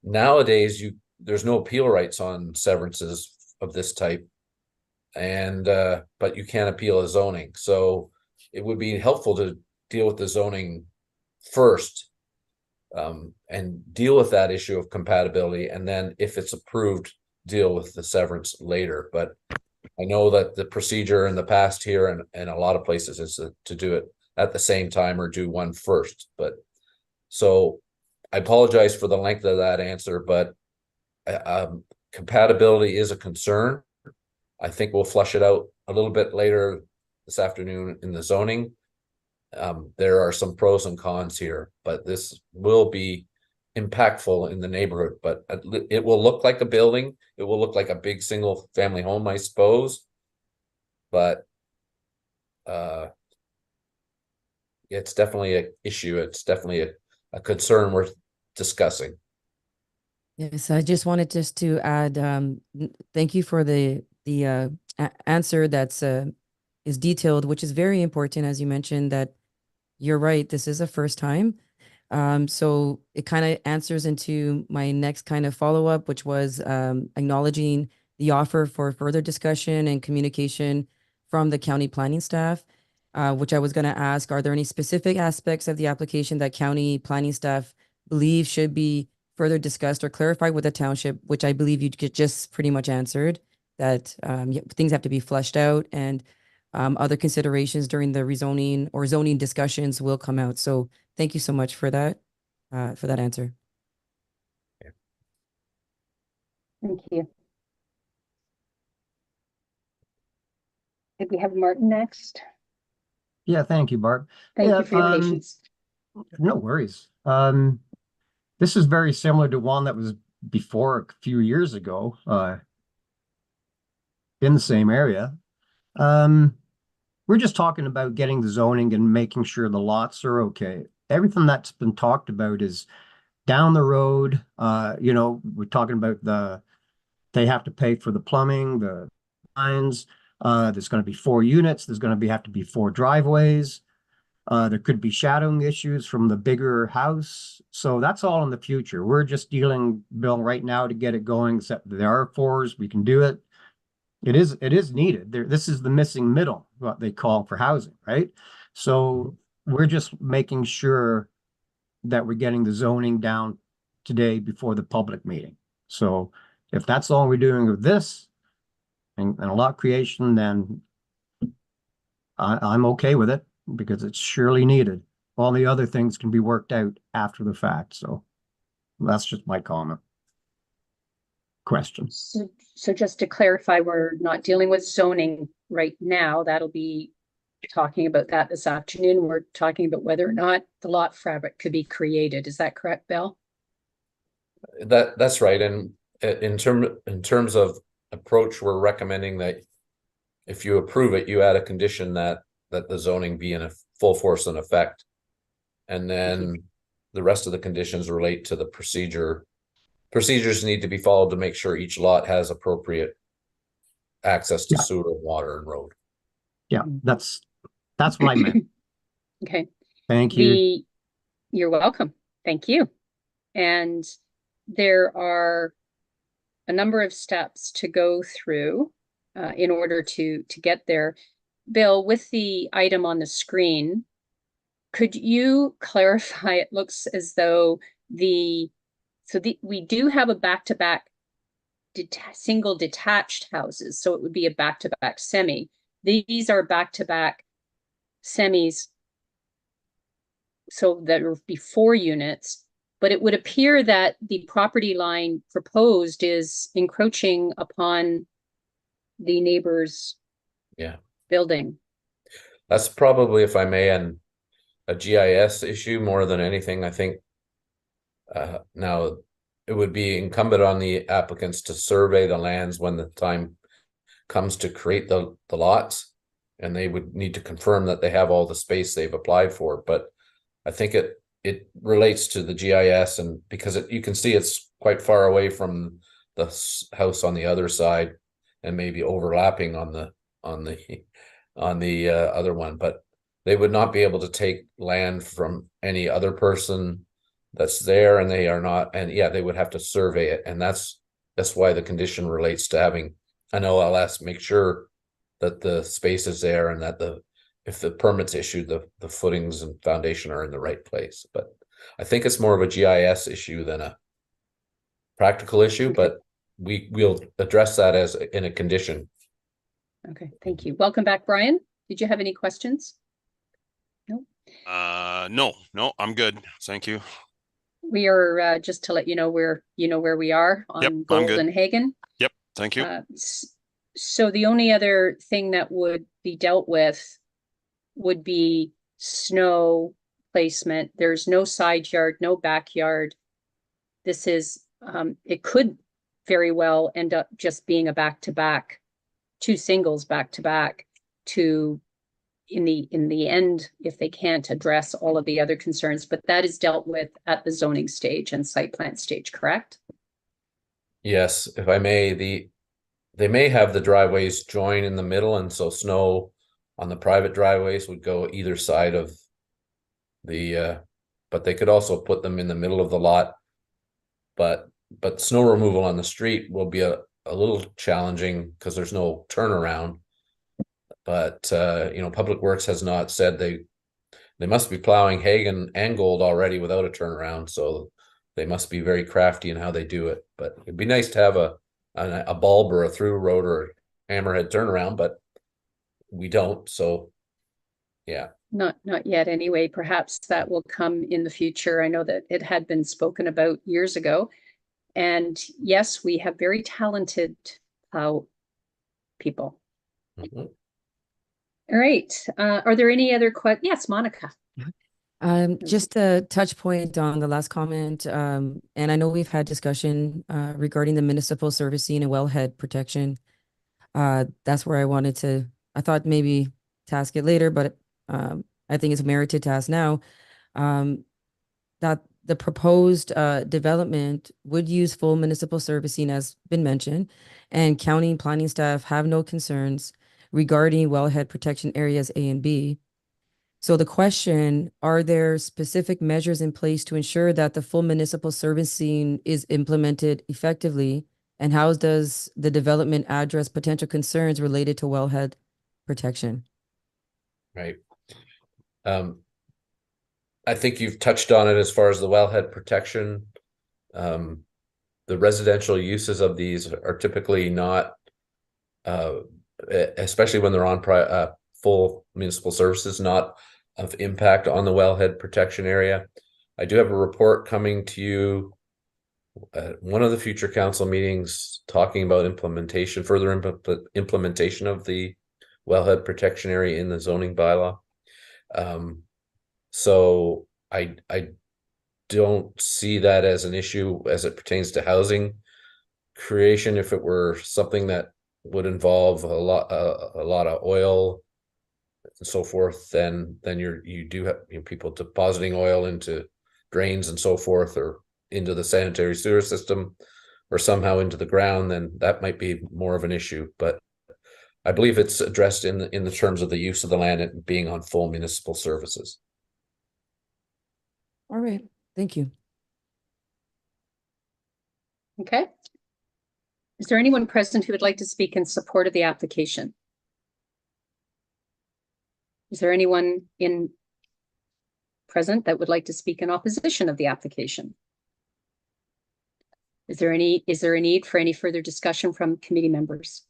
nowadays there's no appeal rights on severances of this type, and but you can't appeal a zoning. So it would be helpful to deal with the zoning first, and deal with that issue of compatibility, and then if it's approved, deal with the severance later. But I know that the procedure in the past here and a lot of places is to do it at the same time or do one first. But so I apologize for the length of that answer, but compatibility is a concern. I think we'll flush it out a little bit later this afternoon in the zoning. There are some pros and cons here, but this will be impactful in the neighborhood. But it will look like a building. It will look like a big single family home, I suppose. But it's definitely an issue. It's definitely a concern worth discussing. Yes, I just wanted to add, thank you for the answer that's is detailed, which is very important, as you mentioned, that you're right, this is a first time. So it kind of answers into my next kind of follow-up, which was acknowledging the offer for further discussion and communication from the county planning staff, which I was going to ask, are there any specific aspects of the application that county planning staff believe should be further discussed or clarified with the township, which I believe you just pretty much answered, that things have to be fleshed out, and other considerations during the rezoning or zoning discussions will come out. So thank you so much for that answer. Thank you. Did we have Martin next? Yeah, thank you, Barb. Thank Yeah, you for your patience. No worries. This is very similar to one that was before a few years ago, in the same area. We're just talking about getting the zoning and making sure the lots are okay. Everything that's been talked about is down the road. You know, we're talking about they have to pay for the plumbing, the lines. There's going to be 4 units. There's going to have to be 4 driveways. There could be shadowing issues from the bigger house. So that's all in the future. We're just dealing, Bill, right now to get it going. Except there are 4s. We can do it. It is needed. This is the missing middle, what they call for housing, right? So we're just making sure that we're getting the zoning down today before the public meeting. So if that's all we're doing with this and a lot creation, then I'm okay with it because it's surely needed. All the other things can be worked out after the fact. So that's just my comment. Question. So just to clarify, we're not dealing with zoning right now. That'll be talking about that this afternoon. We're talking about whether or not the lot fabric could be created. Is that correct, Bill? That's right. And in terms of approach, we're recommending that if you approve it, you add a condition that the zoning be in a full force and effect. And then the rest of the conditions relate to the procedure. Procedures need to be followed to make sure each lot has appropriate access to sewer, water, and road. Yeah, that's what I meant. Okay. Thank you. You're welcome. Thank you. And there are a number of steps to go through in order to get there. Bill, with the item on the screen, could you clarify? It looks as though we do have a back-to-back single detached houses, so it would be a back-to-back semi. These are back-to-back semis, so that would be 4 units, but it would appear that the property line proposed is encroaching upon the neighbor's building. That's probably, if I may, a GIS issue more than anything. I think now it would be incumbent on the applicants to survey the lands when the time comes to create the lots, and they would need to confirm that they have all the space they've applied for. But I think it relates to the GIS, and because you can see it's quite far away from the house on the other side and maybe overlapping on the other one, but they would not be able to take land from any other person that's there, and they are not, and they would have to survey it, and that's why the condition relates to having an OLS make sure that the space is there, and that if the permit's issued, the footings and foundation are in the right place. But I think it's more of a GIS issue than a practical issue, but we'll address that as in a condition. Okay, thank you. Welcome back, Brian. Did you have any questions? No. No, I'm good. Thank you. We are just to let you know where we are on Golden Hagen. Yep, thank you. So the only other thing that would be dealt with would be snow placement. There's no side yard, no backyard. This is it could very well end up just being a back-to-back, 2 singles back-to-back in the end, if they can't address all of the other concerns, but that is dealt with at the zoning stage and site plan stage, correct? Yes, if I may, they may have the driveways join in the middle, and so snow on the private driveways would go either side of the but they could also put them in the middle of the lot. But snow removal on the street will be a little challenging because there's no turnaround. But Public Works has not said they must be plowing Hagen and Gold already without a turnaround, so they must be very crafty in how they do it. But it'd be nice to have a a bulb or a through road or hammerhead turnaround, but we don't. So, yeah. Not yet anyway. Perhaps that will come in the future. I know that it had been spoken about years ago. And yes, we have very talented plow people. Mhm. All right. Are there any other questions? Yes, Monica. Just a touch point on the last comment. And I know we've had discussion regarding the municipal servicing and wellhead protection. That's where I thought maybe task it later, but I think it's merited to ask now. That the proposed development would use full municipal servicing, as been mentioned, and county and planning staff have no concerns regarding wellhead protection areas A and B. So the question, are there specific measures in place to ensure that the full municipal servicing is implemented effectively? And how does the development address potential concerns related to wellhead protection? Right. I think you've touched on it as far as the wellhead protection. The residential uses of these are typically not, especially when they're on full municipal services, not of impact on the wellhead protection area. I do have a report coming to you at one of the future council meetings talking about further implementation of the wellhead protection area in the zoning bylaw. So I don't see that as an issue as it pertains to housing creation. If it were something that would involve a lot of oil and so forth, then you do have people depositing oil into drains and so forth, or into the sanitary sewer system, or somehow into the ground, then that might be more of an issue. But I believe it's addressed in the terms of the use of the land and being on full municipal services. All right, thank you. Okay. Is there anyone present who would like to speak in support of the application? Is there anyone present that would like to speak in opposition of the application? Is there a need for any further discussion from committee members?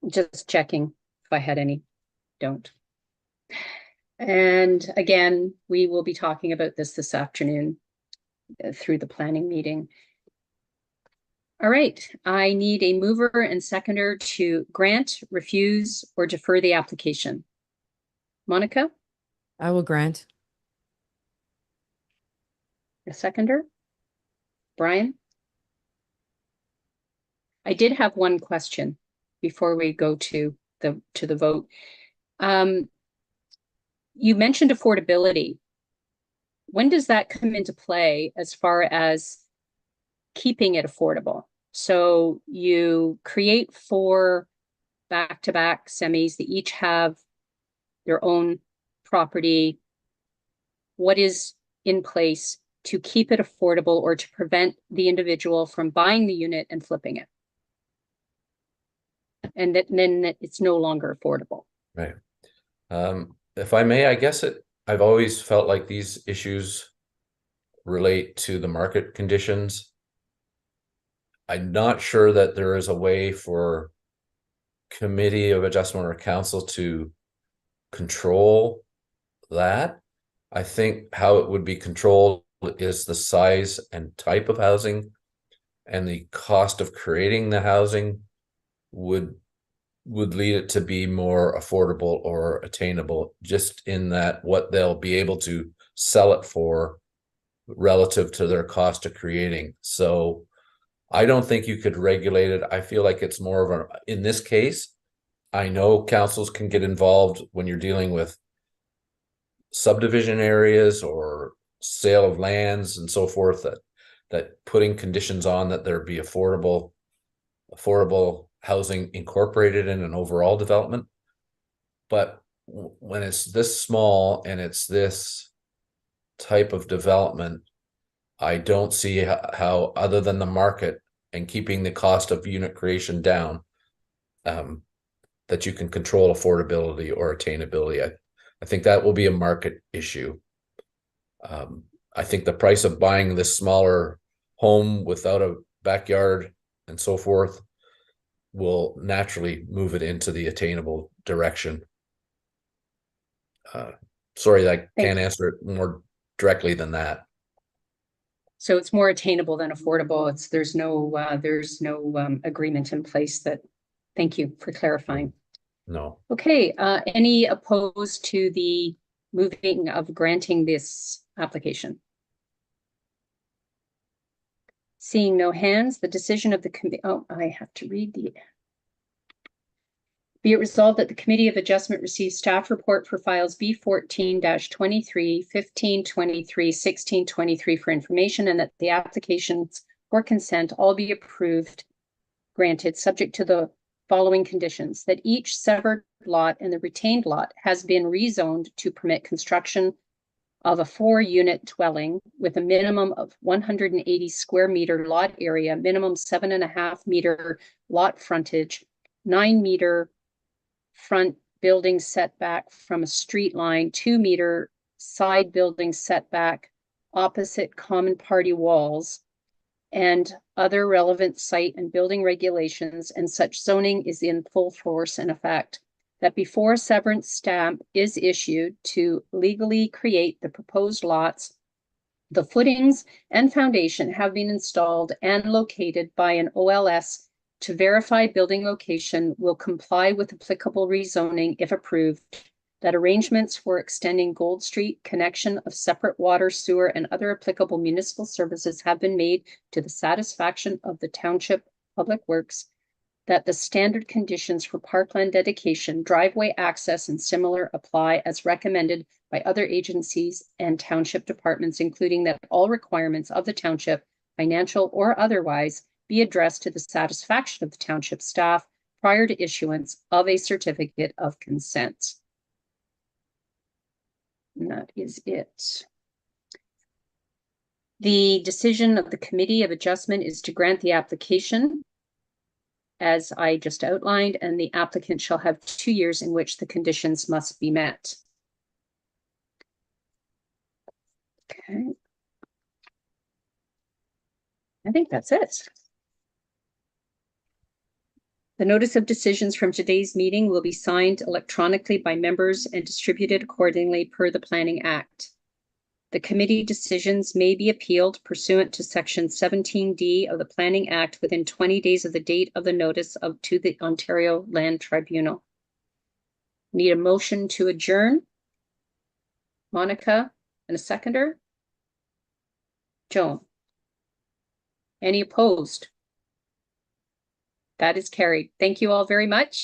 Just checking if I had any. Don't. And again, we will be talking about this afternoon through the planning meeting. All right, I need a mover and seconder to grant, refuse, or defer the application. Monica? I will grant. A seconder? Brian? I did have one question before we go to the vote. You mentioned affordability. When does that come into play as far as keeping it affordable? So you create 4 back-to-back semis that each have their own property. What is in place to keep it affordable or to prevent the individual from buying the unit and flipping it? And then it's no longer affordable. Right. If I may, I guess I've always felt like these issues relate to the market conditions. I'm not sure that there is a way for committee of adjustment or council to control that. I think how it would be controlled is the size and type of housing, and the cost of creating the housing would lead it to be more affordable or attainable, just in that what they'll be able to sell it for relative to their cost of creating. So I don't think you could regulate it. I feel like it's more of in this case, I know councils can get involved when you're dealing with subdivision areas or sale of lands and so forth, that putting conditions on that there be affordable housing incorporated in an overall development. But when it's this small and it's this type of development, I don't see how other than the market and keeping the cost of unit creation down, that you can control affordability or attainability. I think that will be a market issue. I think the price of buying this smaller home without a backyard and so forth will naturally move it into the attainable direction. Sorry, I can't answer it more directly than that. So it's more attainable than affordable. There's no agreement in place that, thank you for clarifying. No. Okay, any opposed to the moving of granting this application? Seeing no hands, the decision of the committee, oh, I have to read the. Be it resolved that the Committee of Adjustment receives staff report for files B14-23, 1523, 1623 for information, and that the applications for consent all be approved, granted, subject to the following conditions: that each severed lot and the retained lot has been rezoned to permit construction of a 4-unit dwelling with a minimum of 180 square meter lot area, minimum 7.5 meter lot frontage, 9 meter front building setback from a street line, 2 meter side building setback opposite common party walls, and other relevant site and building regulations, and such zoning is in full force and effect. That before severance stamp is issued to legally create the proposed lots, the footings and foundation have been installed and located by an OLS to verify building location will comply with applicable rezoning if approved, that arrangements for extending Gold Street connection of separate water, sewer, and other applicable municipal services have been made to the satisfaction of the Township Public Works, that the standard conditions for parkland dedication, driveway access, and similar apply as recommended by other agencies and township departments, including that all requirements of the township, financial or otherwise, be addressed to the satisfaction of the township staff prior to issuance of a certificate of consent. And that is it. The decision of the Committee of Adjustment is to grant the application, as I just outlined, and the applicant shall have 2 years in which the conditions must be met. Okay. I think that's it. The notice of decisions from today's meeting will be signed electronically by members and distributed accordingly per the Planning Act. The committee decisions may be appealed pursuant to Section 17D of the Planning Act within 20 days of the date of the notice to the Ontario Land Tribunal. Need a motion to adjourn? Monica, and a seconder? Joan? Any opposed? That is carried. Thank you all very much.